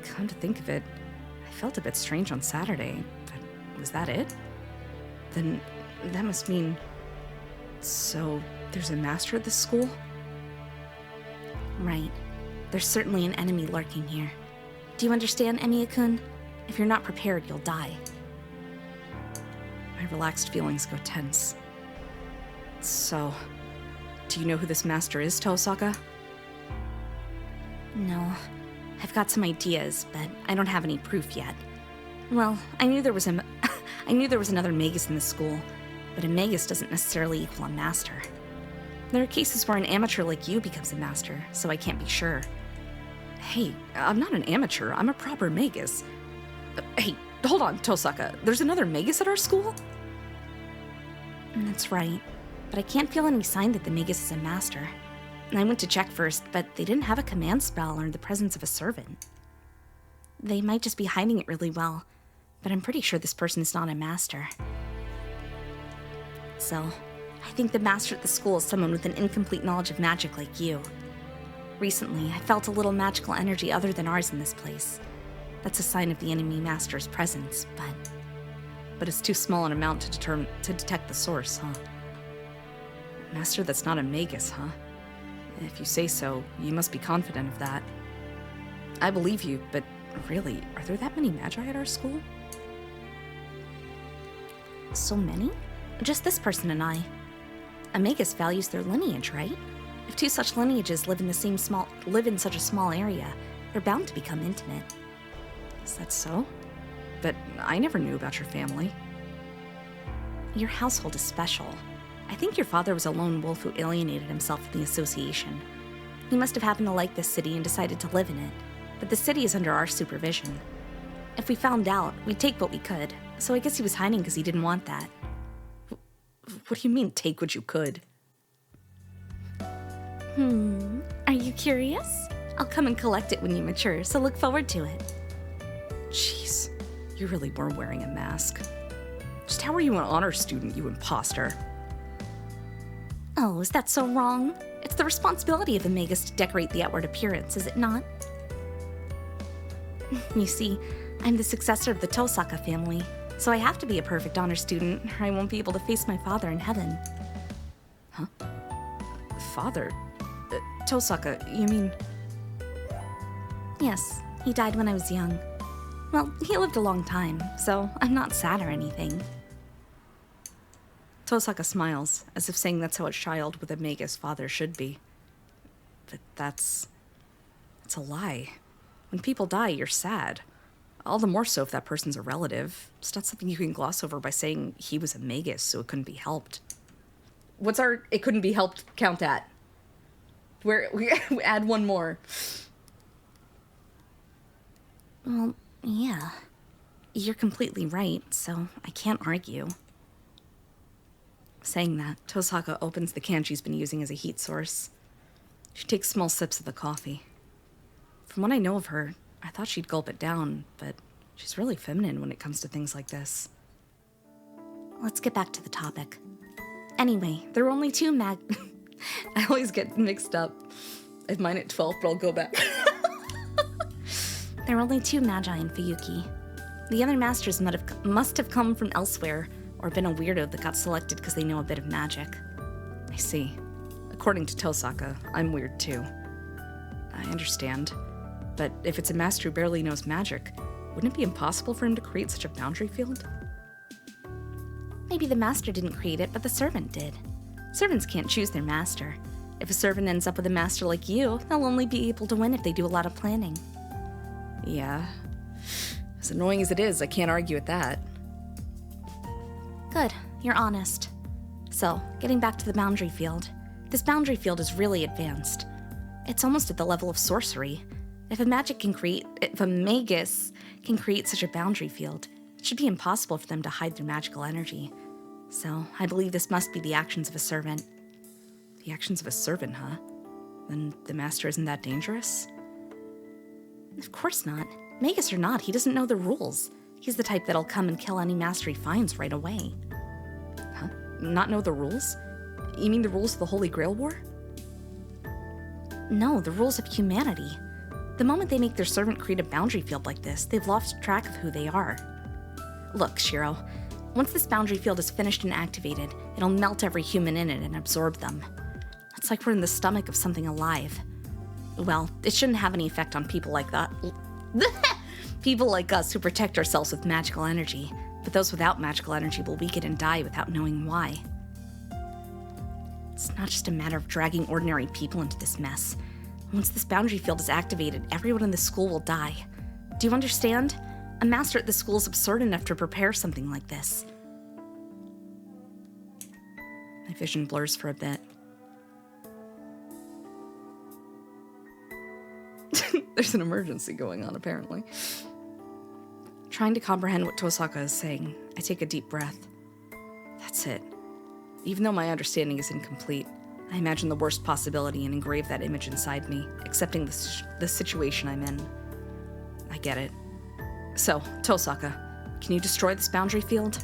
Come to think of it, I felt a bit strange on Saturday, but was that it? Then that must mean... So, there's a master at this school? Right. There's certainly an enemy lurking here. Do you understand, Emiya-kun? If you're not prepared, you'll die. My relaxed feelings go tense. So, do you know who this master is, Tosaka? No. I've got some ideas, but I don't have any proof yet. Well, I knew there was another magus in the school, but a magus doesn't necessarily equal a master. There are cases where an amateur like you becomes a master, so I can't be sure. Hey, I'm not an amateur, I'm a proper magus. Hey, hold on, Tosaka, there's another magus at our school? That's right, but I can't feel any sign that the magus is a master. I went to check first, but they didn't have a command spell or the presence of a servant. They might just be hiding it really well, but I'm pretty sure this person is not a master. So, I think the master at the school is someone with an incomplete knowledge of magic like you. Recently, I felt a little magical energy other than ours in this place. That's a sign of the enemy master's presence, but it's too small an amount to detect the source, huh? Master that's not a magus, huh? If you say so, you must be confident of that. I believe you, but really, are there that many magi at our school? So many? Just this person and I. A magus values their lineage, right? If two such lineages live in such a small area, they're bound to become intimate. Is that so? But I never knew about your family. Your household is special. I think your father was a lone wolf who alienated himself from the association. He must have happened to like this city and decided to live in it, but the city is under our supervision. If we found out, we'd take what we could, so I guess he was hiding because he didn't want that. What do you mean, take what you could? Are you curious? I'll come and collect it when you mature, so look forward to it. Jeez, you really were wearing a mask. Just how are you an honor student, you imposter? Oh, is that so wrong? It's the responsibility of a magus to decorate the outward appearance, is it not? You see, I'm the successor of the Tosaka family, so I have to be a perfect honor student, or I won't be able to face my father in heaven. Huh? Father? Tosaka, you mean... Yes, he died when I was young. Well, he lived a long time, so I'm not sad or anything. Tosaka smiles, as if saying that's how a child with a magus father should be. But that's a lie. When people die, you're sad. All the more so if that person's a relative. It's not something you can gloss over by saying he was a magus, so it couldn't be helped. What's our "it couldn't be helped" count at? We add one more. Well, yeah. You're completely right, so I can't argue. Saying that, Tosaka opens the can she's been using as a heat source. She takes small sips of the coffee. From what I know of her, I thought she'd gulp it down, but she's really feminine when it comes to things like this. Let's get back to the topic. Anyway, there were only two I always get mixed up. I have mine at 12, but I'll go back. There were only two magi in Fuyuki. The other masters must have come from elsewhere, or been a weirdo that got selected because they know a bit of magic. I see. According to Tosaka, I'm weird too. I understand. But if it's a master who barely knows magic, wouldn't it be impossible for him to create such a boundary field? Maybe the master didn't create it, but the servant did. Servants can't choose their master. If a servant ends up with a master like you, they'll only be able to win if they do a lot of planning. Yeah. As annoying as it is, I can't argue with that. Good, you're honest. So, getting back to the boundary field. This boundary field is really advanced. It's almost at the level of sorcery. If a magus can create such a boundary field, it should be impossible for them to hide their magical energy. So, I believe this must be the actions of a servant. The actions of a servant, huh? Then the master isn't that dangerous? Of course not. Magus or not, he doesn't know the rules. He's the type that'll come and kill any master he finds right away. Huh? Not know the rules? You mean the rules of the Holy Grail War? No, the rules of humanity. The moment they make their servant create a boundary field like this, they've lost track of who they are. Look, Shiro, once this boundary field is finished and activated, it'll melt every human in it and absorb them. It's like we're in the stomach of something alive. Well, it shouldn't have any effect on people like that. People like us who protect ourselves with magical energy, but those without magical energy will weaken and die without knowing why. It's not just a matter of dragging ordinary people into this mess. Once this boundary field is activated, everyone in the school will die. Do you understand? A master at the school is absurd enough to prepare something like this. My vision blurs for a bit. There's an emergency going on, apparently. Trying to comprehend what Tosaka is saying, I take a deep breath. That's it. Even though my understanding is incomplete, I imagine the worst possibility and engrave that image inside me, accepting the situation I'm in. I get it. So, Tosaka, can you destroy this boundary field?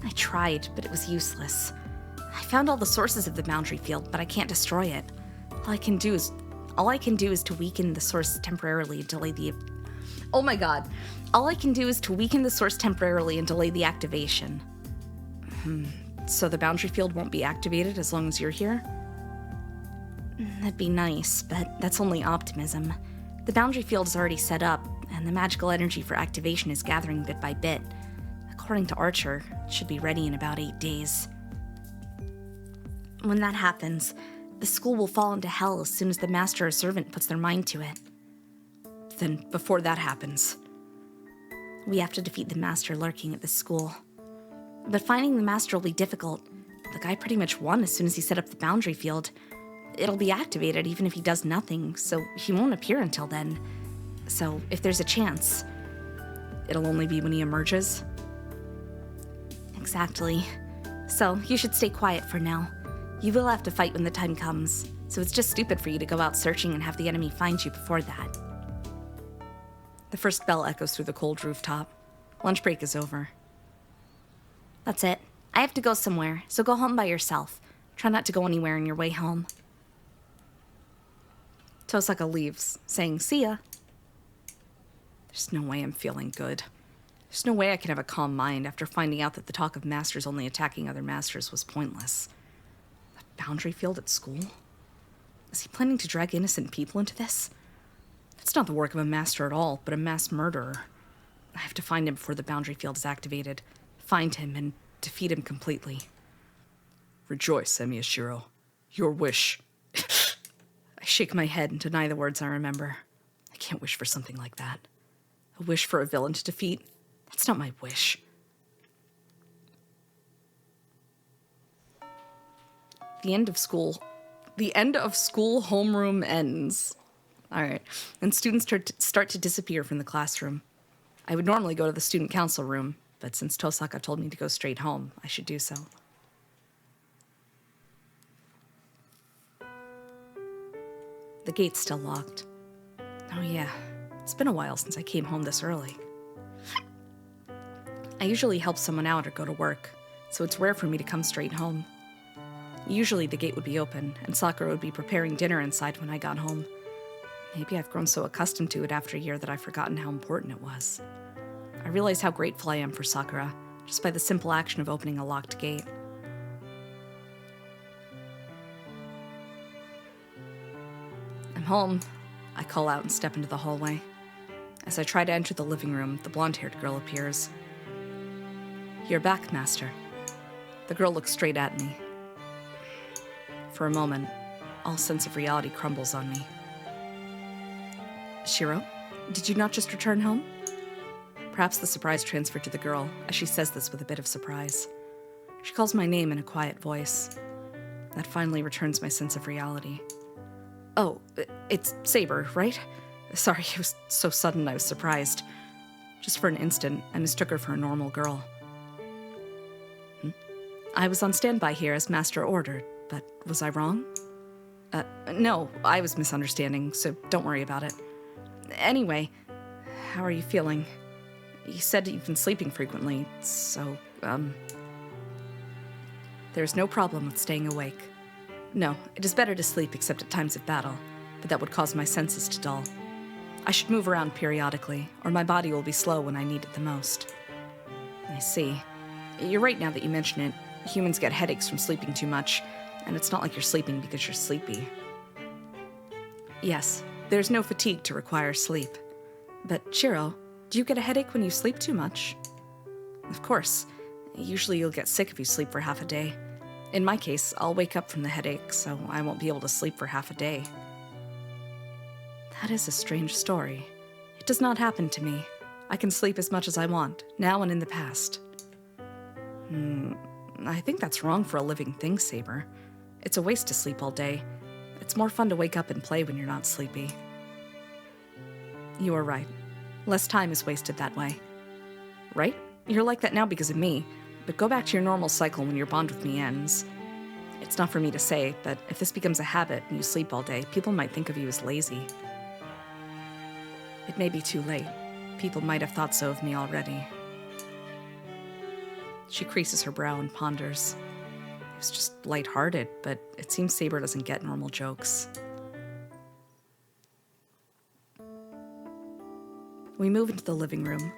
I tried, but it was useless. I found all the sources of the boundary field, but I can't destroy it. All I can do is to weaken the source temporarily and delay the... Oh my god. All I can do is to weaken the source temporarily and delay the activation. So the boundary field won't be activated as long as you're here? That'd be nice, but that's only optimism. The boundary field is already set up, and the magical energy for activation is gathering bit by bit. According to Archer, it should be ready in about 8 days. When that happens, the school will fall into hell as soon as the master or servant puts their mind to it. Then, before that happens, we have to defeat the master lurking at the school. But finding the master will be difficult. The guy pretty much won as soon as he set up the boundary field. It'll be activated even if he does nothing, so he won't appear until then. So, if there's a chance... It'll only be when he emerges? Exactly. So, you should stay quiet for now. You will have to fight when the time comes, so it's just stupid for you to go out searching and have the enemy find you before that. The first bell echoes through the cold rooftop. Lunch break is over. That's it. I have to go somewhere, so go home by yourself. Try not to go anywhere on your way home. Tosaka leaves, saying, "See ya." There's no way I'm feeling good. There's no way I can have a calm mind after finding out that the talk of masters only attacking other masters was pointless. A boundary field at school? Is he planning to drag innocent people into this? It's not the work of a master at all, but a mass murderer. I have to find him before the boundary field is activated. Find him and defeat him completely. Rejoice, Emiyashiro. Your wish. I shake my head and deny the words I remember. I can't wish for something like that. A wish for a villain to defeat? That's not my wish. The end of school homeroom ends. All right. And students start to disappear from the classroom. I would normally go to the student council room, but since Tosaka told me to go straight home, I should do so. The gate's still locked. Oh yeah, it's been a while since I came home this early. I usually help someone out or go to work, so it's rare for me to come straight home. Usually the gate would be open, and Sakura would be preparing dinner inside when I got home. Maybe I've grown so accustomed to it after a year that I've forgotten how important it was. I realize how grateful I am for Sakura, just by the simple action of opening a locked gate. I'm home, I call out and step into the hallway. As I try to enter the living room, the blonde-haired girl appears. "You're back, Master." The girl looks straight at me. For a moment, all sense of reality crumbles on me. "Shiro, did you not just return home?" Perhaps the surprise transferred to the girl, as she says this with a bit of surprise. She calls my name in a quiet voice. That finally returns my sense of reality. "Oh, it's Saber, right? Sorry, it was so sudden I was surprised. Just for an instant, I mistook her for a normal girl." "I was on standby here as Master ordered, but was I wrong?" No, I was misunderstanding, so don't worry about it. Anyway, how are you feeling? You said that you've been sleeping frequently, so, There's no problem with staying awake. No, it is better to sleep except at times of battle, but that would cause my senses to dull. I should move around periodically, or my body will be slow when I need it the most. I see. You're right now that you mention it. Humans get headaches from sleeping too much, and it's not like you're sleeping because you're sleepy. Yes, there's no fatigue to require sleep. But, Shiro, do you get a headache when you sleep too much? Of course. Usually you'll get sick if you sleep for half a day. In my case, I'll wake up from the headache, so I won't be able to sleep for half a day. That is a strange story. It does not happen to me. I can sleep as much as I want, now and in the past. I think that's wrong for a living thing, Saber. It's a waste to sleep all day. It's more fun to wake up and play when you're not sleepy. You are right. Less time is wasted that way. Right? You're like that now because of me, but go back to your normal cycle when your bond with me ends. It's not for me to say, but if this becomes a habit and you sleep all day, people might think of you as lazy. It may be too late. People might have thought so of me already. She creases her brow and ponders. It was just lighthearted, but it seems Saber doesn't get normal jokes. We move into the living room.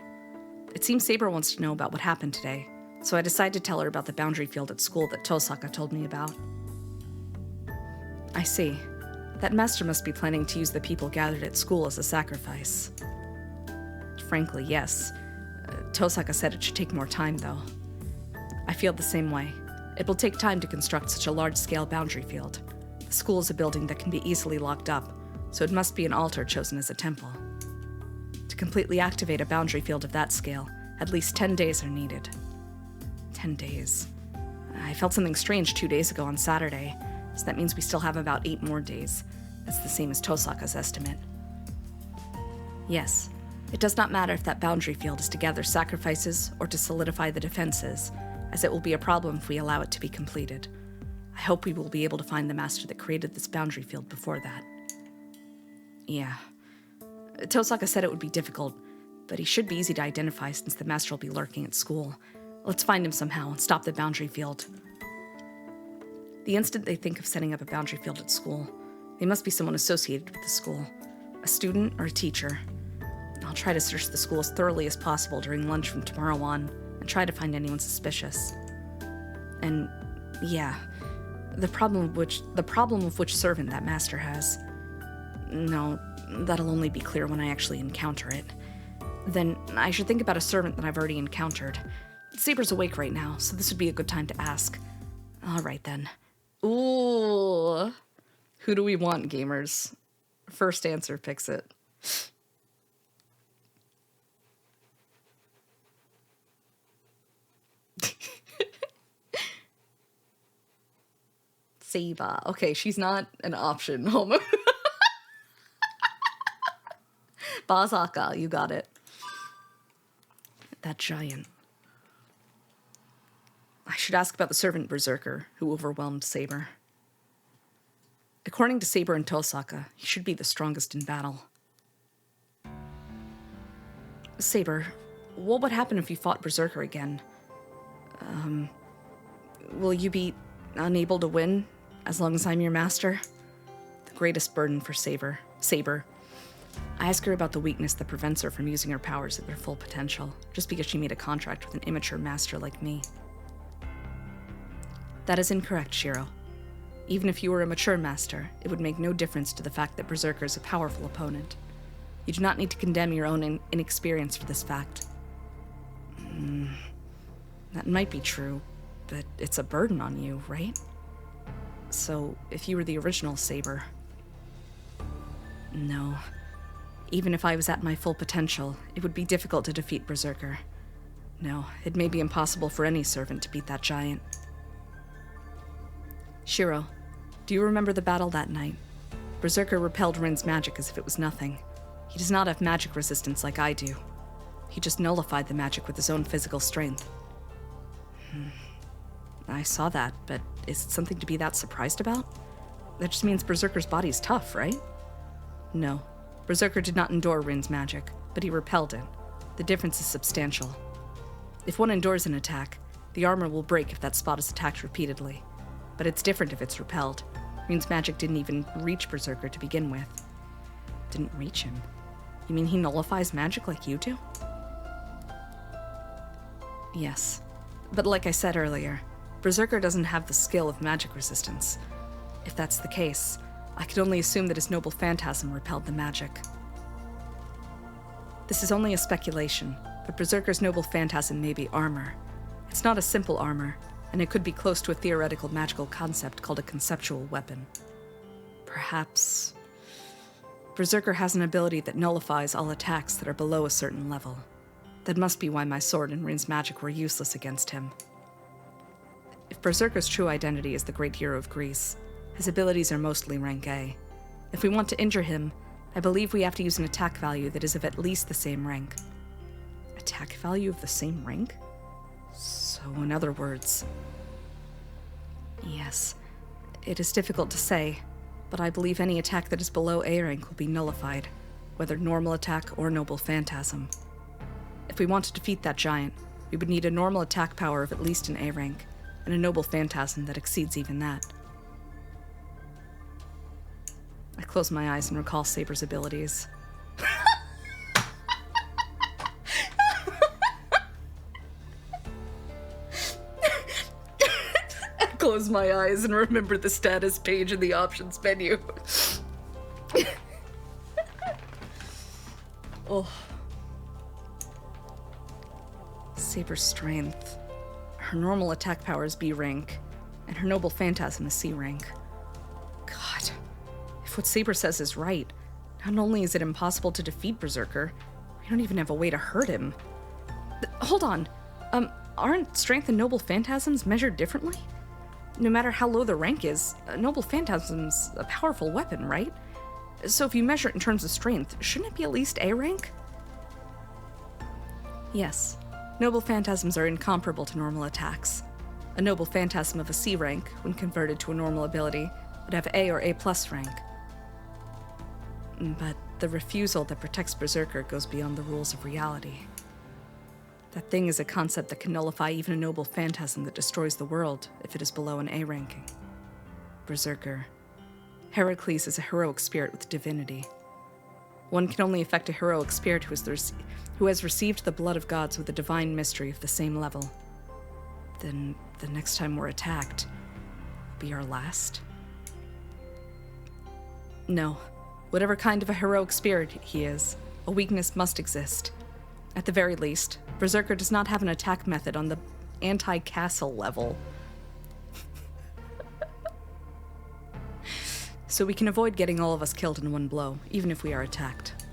It seems Saber wants to know about what happened today, so I decide to tell her about the boundary field at school that Tosaka told me about. I see. That master must be planning to use the people gathered at school as a sacrifice. Frankly, yes. Tosaka said it should take more time, though. I feel the same way. It will take time to construct such a large-scale boundary field. The school is a building that can be easily locked up, so it must be an altar chosen as a temple. To completely activate a boundary field of that scale, at least 10 days are needed. 10 days. I felt something strange 2 days ago on Saturday, so that means we still have about 8 more days. That's the same as Tosaka's estimate. Yes, it does not matter if that boundary field is to gather sacrifices or to solidify the defenses, as it will be a problem if we allow it to be completed. I hope we will be able to find the master that created this boundary field before that. Yeah. Tosaka said it would be difficult, but he should be easy to identify since the master will be lurking at school. Let's find him somehow and stop the boundary field. The instant they think of setting up a boundary field at school, they must be someone associated with the school, a student or a teacher. I'll try to search the school as thoroughly as possible during lunch from tomorrow on, and try to find anyone suspicious. And, yeah, the problem of which servant that master has. No, that'll only be clear when I actually encounter it. Then I should think about a servant that I've already encountered. Saber's awake right now, so this would be a good time to ask. All right, then. Ooh. Who do we want, gamers? First answer picks it. Seiba. Okay, she's not an option. Bazaka, you got it. That giant. I should ask about the servant Berserker who overwhelmed Saber. According to Saber and Tosaka, he should be the strongest in battle. Saber, what would happen if you fought Berserker again? Will you be unable to win as long as I'm your master? The greatest burden for Saber. I ask her about the weakness that prevents her from using her powers at their full potential, just because she made a contract with an immature master like me. That is incorrect, Shiro. Even if you were a mature master, it would make no difference to the fact that Berserker is a powerful opponent. You do not need to condemn your own inexperience for this fact. That might be true, but it's a burden on you, right? So, if you were the original Saber... No. Even if I was at my full potential, it would be difficult to defeat Berserker. No, it may be impossible for any servant to beat that giant. Shiro, do you remember the battle that night? Berserker repelled Rin's magic as if it was nothing. He does not have magic resistance like I do. He just nullified the magic with his own physical strength. I saw that, but is it something to be that surprised about? That just means Berserker's body's tough, right? No. Berserker did not endure Rin's magic, but he repelled it. The difference is substantial. If one endures an attack, the armor will break if that spot is attacked repeatedly. But it's different if it's repelled. Rin's magic didn't even reach Berserker to begin with. Didn't reach him? You mean he nullifies magic like you do? Yes. But like I said earlier, Berserker doesn't have the skill of magic resistance. If that's the case, I could only assume that his noble phantasm repelled the magic. This is only a speculation, but Berserker's noble phantasm may be armor. It's not a simple armor, and it could be close to a theoretical magical concept called a conceptual weapon. Perhaps Berserker has an ability that nullifies all attacks that are below a certain level. That must be why my sword and Rin's magic were useless against him. If Berserker's true identity is the great hero of Greece, his abilities are mostly rank A. If we want to injure him, I believe we have to use an attack value that is of at least the same rank. Attack value of the same rank? So, in other words... Yes, it is difficult to say, but I believe any attack that is below A rank will be nullified, whether normal attack or noble phantasm. If we want to defeat that giant, we would need a normal attack power of at least an A rank, and a noble phantasm that exceeds even that. I close my eyes and recall Saber's abilities. I close my eyes and remember the status page in the options menu. Oh. Saber's strength. Her normal attack power is B rank, and her noble phantasm is C rank. God. If what Saber says is right, not only is it impossible to defeat Berserker, we don't even have a way to hurt him. Hold on. Aren't strength and noble phantasms measured differently? No matter how low the rank is, a noble phantasm's a powerful weapon, right? So if you measure it in terms of strength, shouldn't it be at least A rank? Yes. Noble phantasms are incomparable to normal attacks. A noble phantasm of a C rank, when converted to a normal ability, would have A or A+ rank. But the refusal that protects Berserker goes beyond the rules of reality. That thing is a concept that can nullify even a noble phantasm that destroys the world if it is below an A ranking. Berserker. Heracles is a heroic spirit with divinity. One can only affect a heroic spirit who has received the blood of gods with a divine mystery of the same level. Then the next time we're attacked, will be our last? No. Whatever kind of a heroic spirit he is, a weakness must exist. At the very least, Berserker does not have an attack method on the anti-castle level. So we can avoid getting all of us killed in one blow, even if we are attacked.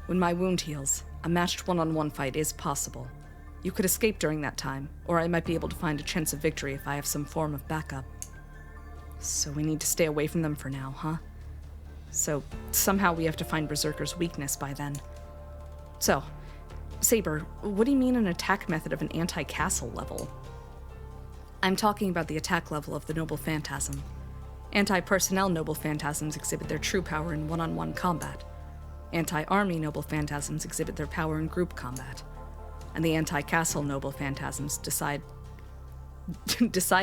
When my wound heals, a matched one-on-one fight is possible. You could escape during that time, or I might be able to find a chance of victory if I have some form of backup. So we need to stay away from them for now, huh? So somehow we have to find Berserker's weakness by then. So, Saber, what do you mean an attack method of an anti-castle level? I'm talking about the attack level of the Noble Phantasm. Anti-personnel Noble Phantasms exhibit their true power in one-on-one combat. Anti-army Noble Phantasms exhibit their power in group combat. And the anti-castle Noble Phantasms decide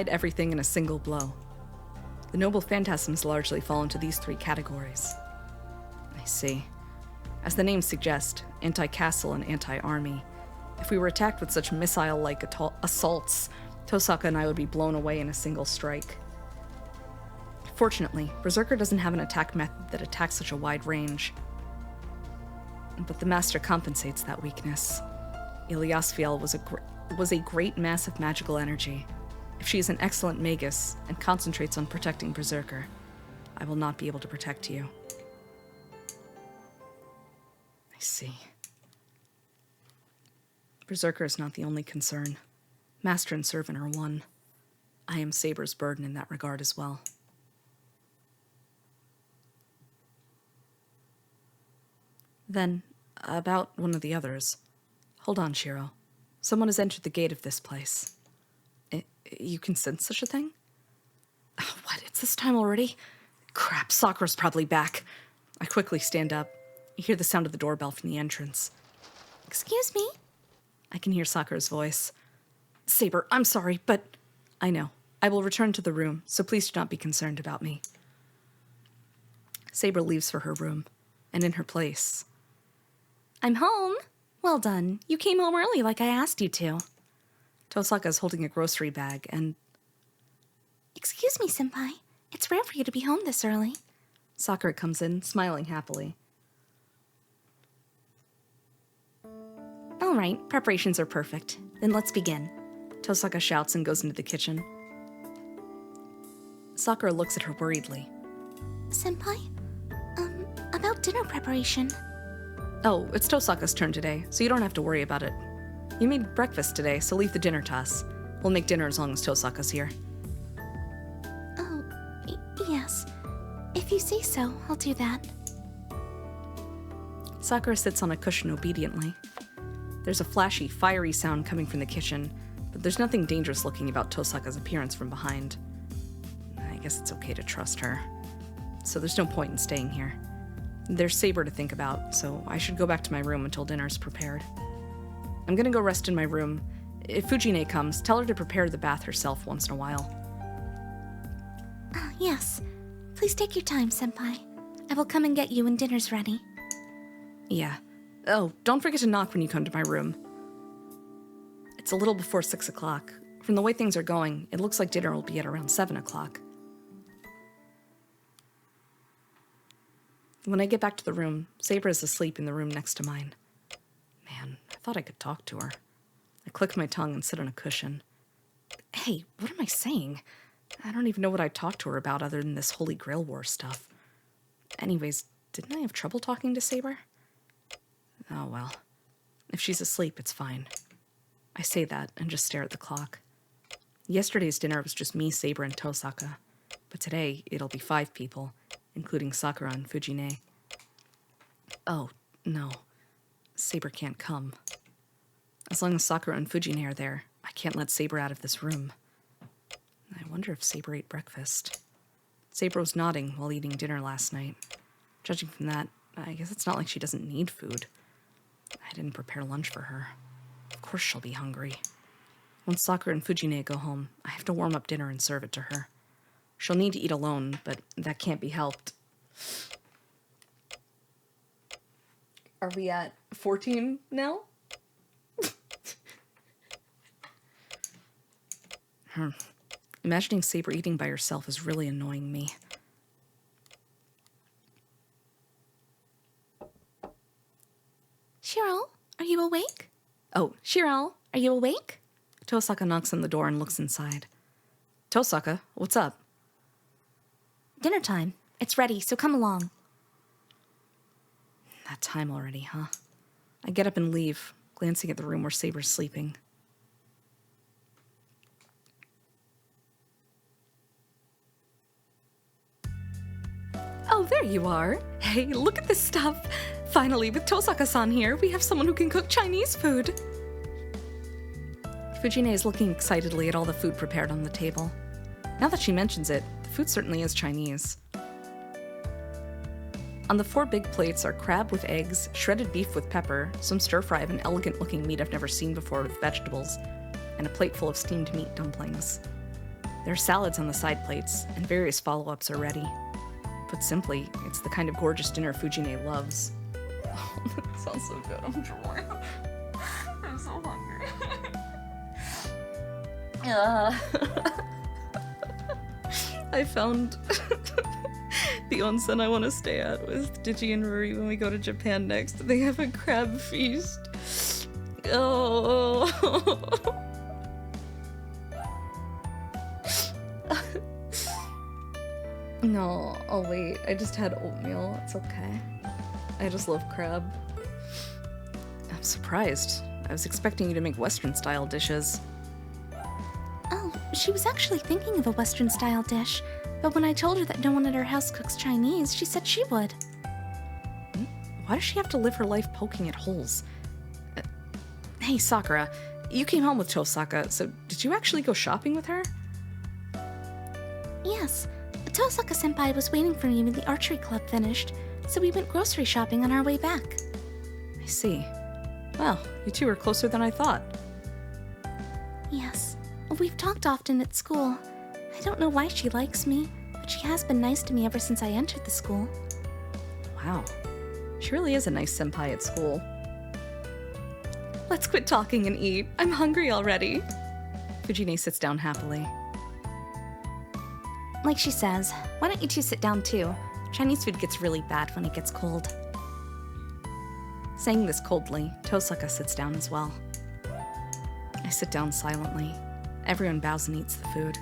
everything in a single blow. The Noble Phantasms largely fall into these three categories. I see. As the names suggest, anti-castle and anti-army. If we were attacked with such missile-like assaults, Tosaka and I would be blown away in a single strike. Fortunately, Berserker doesn't have an attack method that attacks such a wide range. But the Master compensates that weakness. Iliasfiel was a great mass of magical energy. If she is an excellent magus and concentrates on protecting Berserker, I will not be able to protect you. I see. Berserker is not the only concern. Master and servant are one. I am Saber's burden in that regard as well. Then, about one of the others. Hold on, Shiro. Someone has entered the gate of this place. You can sense such a thing? Oh, what? It's this time already? Crap, Sakura's probably back. I quickly stand up. You hear the sound of the doorbell from the entrance. Excuse me? I can hear Sakura's voice. Saber, I'm sorry, but... I know. I will return to the room, so please do not be concerned about me. Saber leaves for her room, and in her place. I'm home. Well done. You came home early like I asked you to. Tosaka is holding a grocery bag, and... Excuse me, senpai. It's rare for you to be home this early. Sakura comes in, smiling happily. All right, preparations are perfect. Then let's begin. Tosaka shouts and goes into the kitchen. Sakura looks at her worriedly. Senpai? About dinner preparation. Oh, it's Tosaka's turn today, so you don't have to worry about it. You made breakfast today, so leave the dinner to us. We'll make dinner as long as Tosaka's here. Oh, yes. If you say so, I'll do that. Sakura sits on a cushion obediently. There's a flashy, fiery sound coming from the kitchen, but there's nothing dangerous looking about Tosaka's appearance from behind. I guess it's okay to trust her. So there's no point in staying here. There's Saber to think about, so I should go back to my room until dinner's prepared. I'm gonna go rest in my room. If Fujine comes, tell her to prepare the bath herself once in a while. Yes. Please take your time, senpai. I will come and get you when dinner's ready. Yeah. Oh, don't forget to knock when you come to my room. It's a little before 6 o'clock. From the way things are going, it looks like dinner will be at around 7 o'clock. When I get back to the room, Saber is asleep in the room next to mine. Man, I thought I could talk to her. I click my tongue and sit on a cushion. Hey, what am I saying? I don't even know what I talked to her about other than this Holy Grail War stuff. Anyways, didn't I have trouble talking to Saber? Oh well. If she's asleep, it's fine. I say that and just stare at the clock. Yesterday's dinner was just me, Saber, and Tosaka. But today, it'll be 5 people, including Sakura and Fujine. Oh, no. Saber can't come. As long as Sakura and Fujine are there, I can't let Saber out of this room. I wonder if Saber ate breakfast. Saber was nodding while eating dinner last night. Judging from that, I guess it's not like she doesn't need food. I didn't prepare lunch for her. Of course she'll be hungry. Once Sakura and Fujine go home, I have to warm up dinner and serve it to her. She'll need to eat alone, but that can't be helped. Are we at 14 now? Imagining Saber eating by herself is really annoying me. Shiro, are you awake? Oh, Shiro, are you awake? Tosaka knocks on the door and looks inside. Tosaka, what's up? Dinner time. It's ready, so come along. That time already, huh? I get up and leave, glancing at the room where Saber's sleeping. Oh, there you are. Hey, look at this stuff. Finally, with Tosaka-san here, we have someone who can cook Chinese food. Fujine is looking excitedly at all the food prepared on the table. Now that she mentions it, the food certainly is Chinese. On the 4 big plates are crab with eggs, shredded beef with pepper, some stir-fry of an elegant-looking meat I've never seen before with vegetables, and a plate full of steamed meat dumplings. There are salads on the side plates, and various follow-ups are ready. Put simply, it's the kind of gorgeous dinner Fujine loves. Oh, that sounds so good. I'm drooling. I'm so hungry. I found the onsen I want to stay at with Digi and Ruri when we go to Japan next. They have a crab feast. Oh. No, oh wait, I just had oatmeal. It's okay. I just love crab. I'm surprised. I was expecting you to make Western-style dishes. Oh, she was actually thinking of a Western-style dish, but when I told her that no one at her house cooks Chinese, she said she would. Why does she have to live her life poking at holes? Hey, Sakura, you came home with Tosaka, so did you actually go shopping with her? Yes. Tosaka-senpai was waiting for me when the archery club finished, so we went grocery shopping on our way back. I see. Well, you two are closer than I thought. Yes, we've talked often at school. I don't know why she likes me, but she has been nice to me ever since I entered the school. Wow. She really is a nice senpai at school. Let's quit talking and eat. I'm hungry already. Fujine sits down happily. Like she says, why don't you two sit down too? Chinese food gets really bad when it gets cold. Saying this coldly, Tosaka sits down as well. I sit down silently. Everyone bows and eats the food.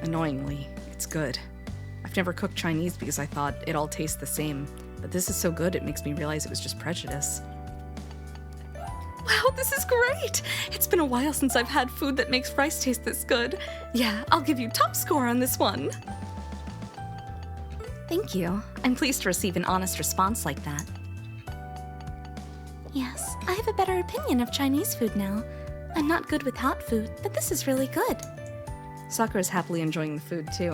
Annoyingly, it's good. I've never cooked Chinese because I thought it all tastes the same, but this is so good it makes me realize it was just prejudice. Wow, this is great! It's been a while since I've had food that makes rice taste this good. Yeah, I'll give you top score on this one. Thank you. I'm pleased to receive an honest response like that. Yes, I have a better opinion of Chinese food now. I'm not good with hot food, but this is really good. Sakura is happily enjoying the food too.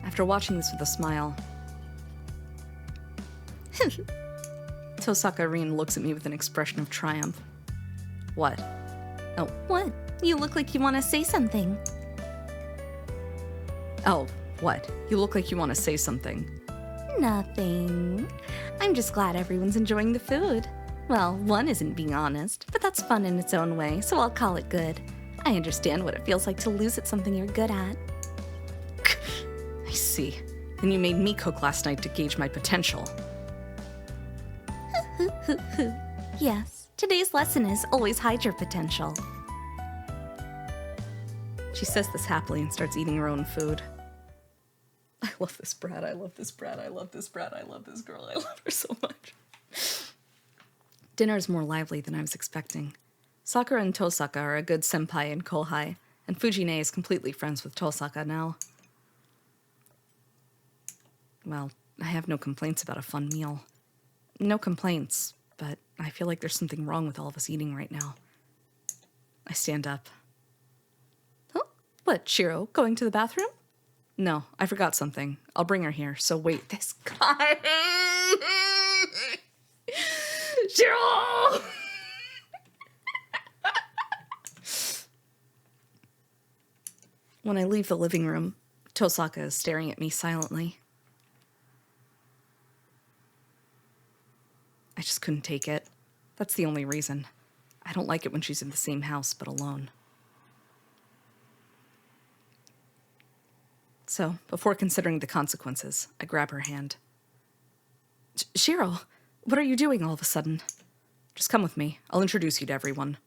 After watching this with a smile, Tosaka Rin looks at me with an expression of triumph. What? Oh. What? You look like you want to say something. Oh, what? You look like you want to say something. Nothing. I'm just glad everyone's enjoying the food. Well, one isn't being honest, but that's fun in its own way, so I'll call it good. I understand what it feels like to lose at something you're good at. I see. Then you made me cook last night to gauge my potential. Yes, today's lesson is always hide your potential. She says this happily and starts eating her own food. I love this brat, I love this brat, I love this brat, I love this girl, I love her so much. Dinner is more lively than I was expecting. Sakura and Tosaka are a good senpai and kohai, and Fujine is completely friends with Tosaka now. Well, I have no complaints about a fun meal. No complaints, but I feel like there's something wrong with all of us eating right now. I stand up. Oh, what, Shiro, going to the bathroom? No, I forgot something. I'll bring her here, so wait. This guy... Shiro! When I leave the living room, Tosaka is staring at me silently. I just couldn't take it. That's the only reason. I don't like it when she's in the same house, but alone. So, before considering the consequences, I grab her hand. Shiro, what are you doing all of a sudden? Just come with me. I'll introduce you to everyone.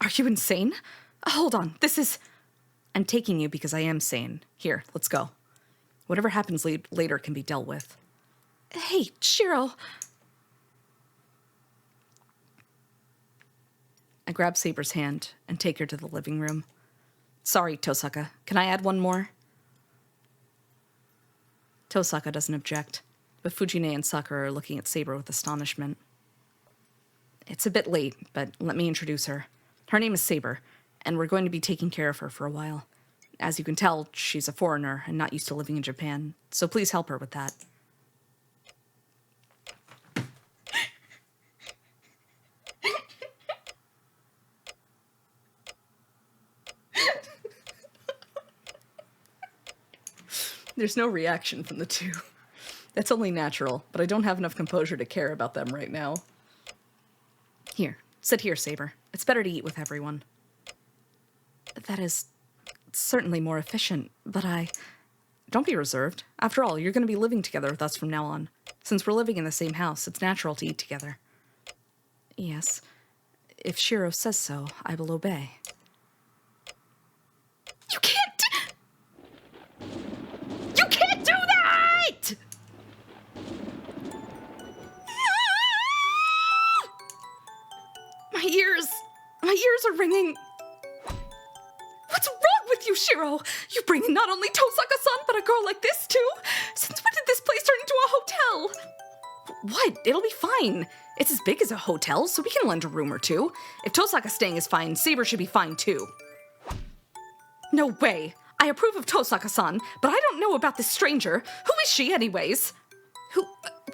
Are you insane? Hold on, this is... I'm taking you because I am sane. Here, let's go. Whatever happens later can be dealt with. Hey, Shiro! I grab Saber's hand and take her to the living room. Sorry, Tosaka. Can I add one more? Tosaka doesn't object, but Fujine and Sakura are looking at Saber with astonishment. It's a bit late, but let me introduce her. Her name is Saber, and we're going to be taking care of her for a while. As you can tell, she's a foreigner and not used to living in Japan, so please help her with that. There's no reaction from the two. That's only natural, but I don't have enough composure to care about them right now. Here, sit here, Saber. It's better to eat with everyone. That is certainly more efficient, but don't be reserved. After all, you're going to be living together with us from now on. Since we're living in the same house, it's natural to eat together. Yes. If Shiro says so, I will obey. You can't do that! My ears are ringing. What's wrong with you, Shiro? You bring in not only Tosaka-san, but a girl like this too? Since when did this place turn into a hotel? What? It'll be fine. It's as big as a hotel, so we can lend a room or two. If Tosaka staying is fine, Saber should be fine too. No way. I approve of Tosaka-san, but I don't know about this stranger. Who is she anyways? Who?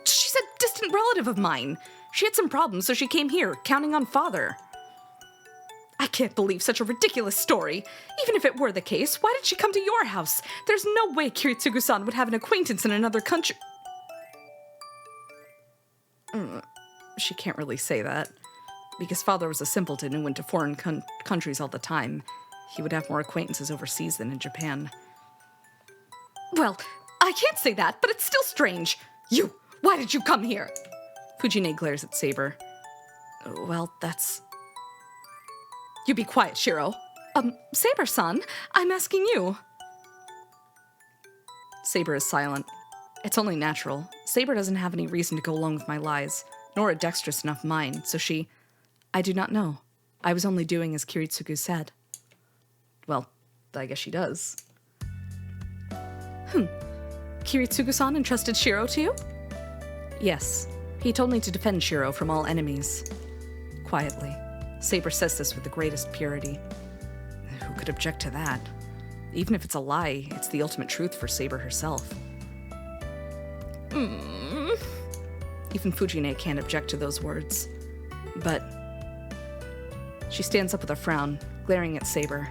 She's a distant relative of mine. She had some problems, so she came here, counting on father. I can't believe such a ridiculous story. Even if it were the case, why did she come to your house? There's no way Kiritsugu-san would have an acquaintance in another country. She can't really say that. Because father was a simpleton who went to foreign countries all the time. He would have more acquaintances overseas than in Japan. Well, I can't say that, but it's still strange. You, why did you come here? Fujine glares at Saber. Well, that's... You be quiet, Shiro. Saber-san, I'm asking you. Saber is silent. It's only natural. Saber doesn't have any reason to go along with my lies, nor a dexterous enough mind, so she... I do not know. I was only doing as Kiritsugu said. Well, I guess she does. Kiritsugu-san entrusted Shiro to you? Yes. He told me to defend Shiro from all enemies. Quietly. Saber says this with the greatest purity. Who could object to that? Even if it's a lie, it's the ultimate truth for Saber herself. Even Fujine can't object to those words. But... She stands up with a frown, glaring at Saber.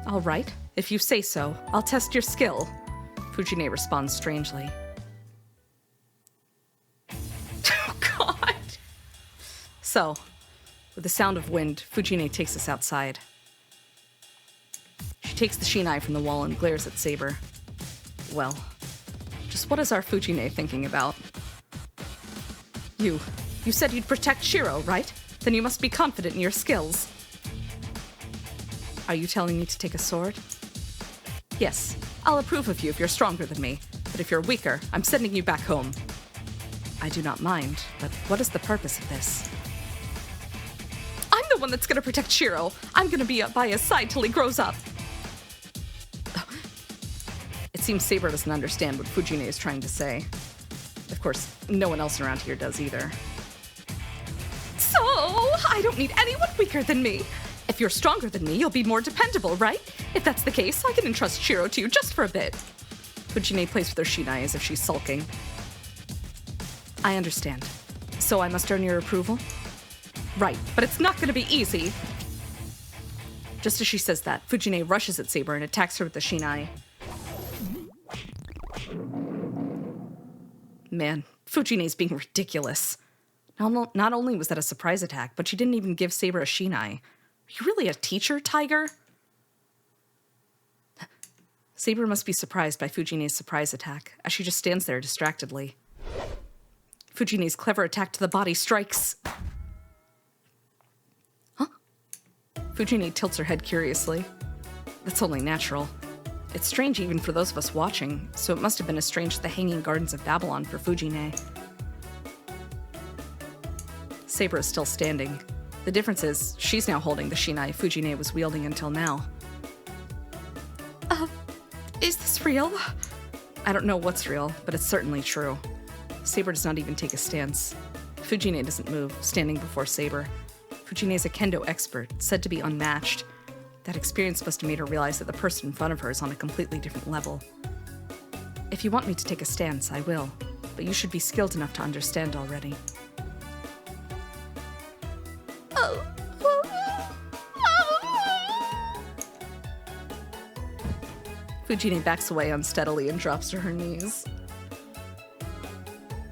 All right, if you say so, I'll test your skill. Fujine responds strangely. Oh, God! So, with the sound of wind, Fujine takes us outside. She takes the shinai from the wall and glares at Saber. Well, just what is our Fujine thinking about? You said you'd protect Shiro, right? Then you must be confident in your skills. Are you telling me to take a sword? Yes, I'll approve of you if you're stronger than me, but if you're weaker, I'm sending you back home. I do not mind, but what is the purpose of this? I'm the one that's gonna protect Shiro. I'm gonna be by his side till he grows up. It seems Saber doesn't understand what Fujine is trying to say. Of course, no one else around here does either. So, I don't need anyone weaker than me. If you're stronger than me, you'll be more dependable, right? If that's the case, I can entrust Shiro to you just for a bit. Fujine plays with her shinai as if she's sulking. I understand. So I must earn your approval? Right, but it's not gonna be easy. Just as she says that, Fujine rushes at Saber and attacks her with the shinai. Man, Fujine's being ridiculous. Not only was that a surprise attack, but she didn't even give Saber a shinai. Are you really a teacher, Tiger? Saber must be surprised by Fujine's surprise attack, as she just stands there distractedly. Fujine's clever attack to the body strikes. Huh? Fujine tilts her head curiously. That's only natural. It's strange even for those of us watching, so it must have been as strange as the Hanging Gardens of Babylon for Fujine. Saber is still standing. The difference is, she's now holding the shinai Fujine was wielding until now. Is this real? I don't know what's real, but it's certainly true. Saber does not even take a stance. Fujine doesn't move, standing before Saber. Fujine is a kendo expert, said to be unmatched. That experience must have made her realize that the person in front of her is on a completely different level. If you want me to take a stance, I will, but you should be skilled enough to understand already. Fujine backs away unsteadily and drops to her knees.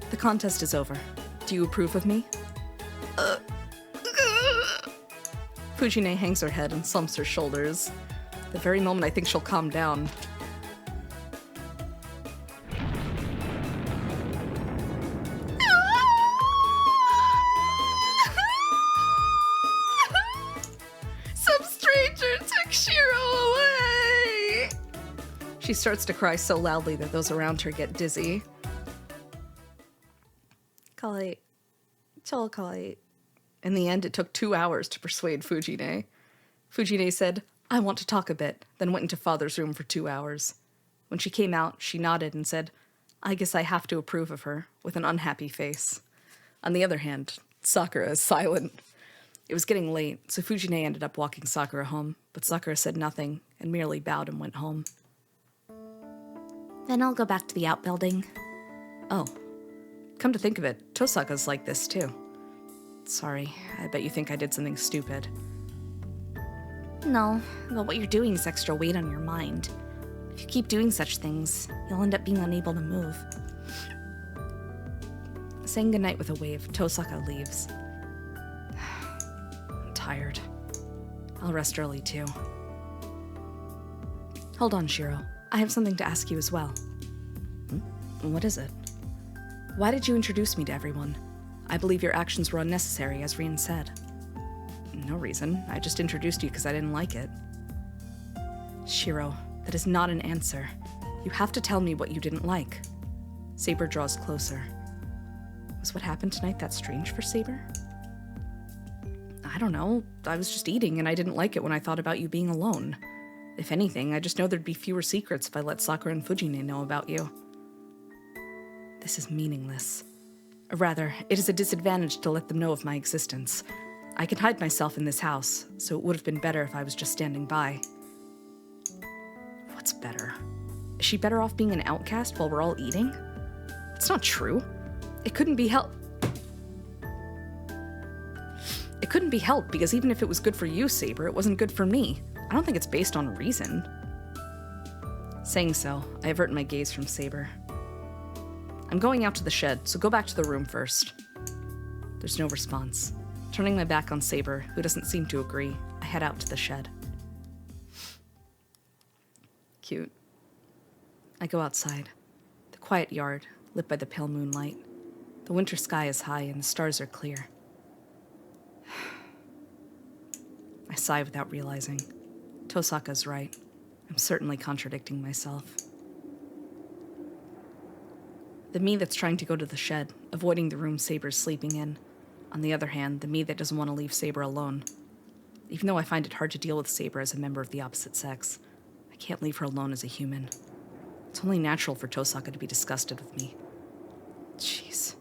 The contest is over. Do you approve of me? Fujine hangs her head and slumps her shoulders. The very moment I think she'll calm down. Some stranger took Shiro away! She starts to cry so loudly that those around her get dizzy. Kawaii.超kawaii. In the end, it took 2 hours to persuade Fujine. Fujine said, I want to talk a bit, then went into father's room for 2 hours. When she came out, she nodded and said, I guess I have to approve of her, with an unhappy face. On the other hand, Sakura is silent. It was getting late, so Fujine ended up walking Sakura home, but Sakura said nothing and merely bowed and went home. Then I'll go back to the outbuilding. Oh, Come to think of it, Tosaka's like this too. Sorry, I bet you think I did something stupid. No, but what you're doing is extra weight on your mind. If you keep doing such things, you'll end up being unable to move. Saying goodnight with a wave, Tosaka leaves. I'm tired. I'll rest early too. Hold on, Shiro. I have something to ask you as well. What is it? Why did you introduce me to everyone? I believe your actions were unnecessary, as Rin said. No reason. I just introduced you because I didn't like it. Shiro, that is not an answer. You have to tell me what you didn't like. Saber draws closer. Was what happened tonight that strange for Saber? I don't know. I was just eating and I didn't like it when I thought about you being alone. If anything, I just know there'd be fewer secrets if I let Sakura and Fujine know about you. This is meaningless. Or rather, it is a disadvantage to let them know of my existence. I can hide myself in this house, so it would have been better if I was just standing by. What's better? Is she better off being an outcast while we're all eating? It's not true. It couldn't be helped. It couldn't be helped because even if it was good for you, Saber, it wasn't good for me. I don't think it's based on reason. Saying so, I avert my gaze from Saber. I'm going out to the shed, so go back to the room first. There's no response. Turning my back on Saber, who doesn't seem to agree, I head out to the shed. Cute. I go outside. The quiet yard, lit by the pale moonlight. The winter sky is high and the stars are clear. I sigh without realizing. Tosaka's right. I'm certainly contradicting myself. The me that's trying to go to the shed, avoiding the room Saber's sleeping in. On the other hand, the me that doesn't want to leave Saber alone. Even though I find it hard to deal with Saber as a member of the opposite sex, I can't leave her alone as a human. It's only natural for Tosaka to be disgusted with me. Jeez.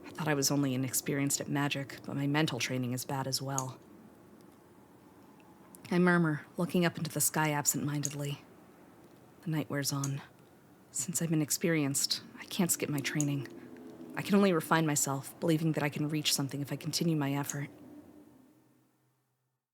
I thought I was only inexperienced at magic, but my mental training is bad as well. I murmur, looking up into the sky absent-mindedly. The night wears on. Since I'm inexperienced, I can't skip my training. I can only refine myself, believing that I can reach something if I continue my effort.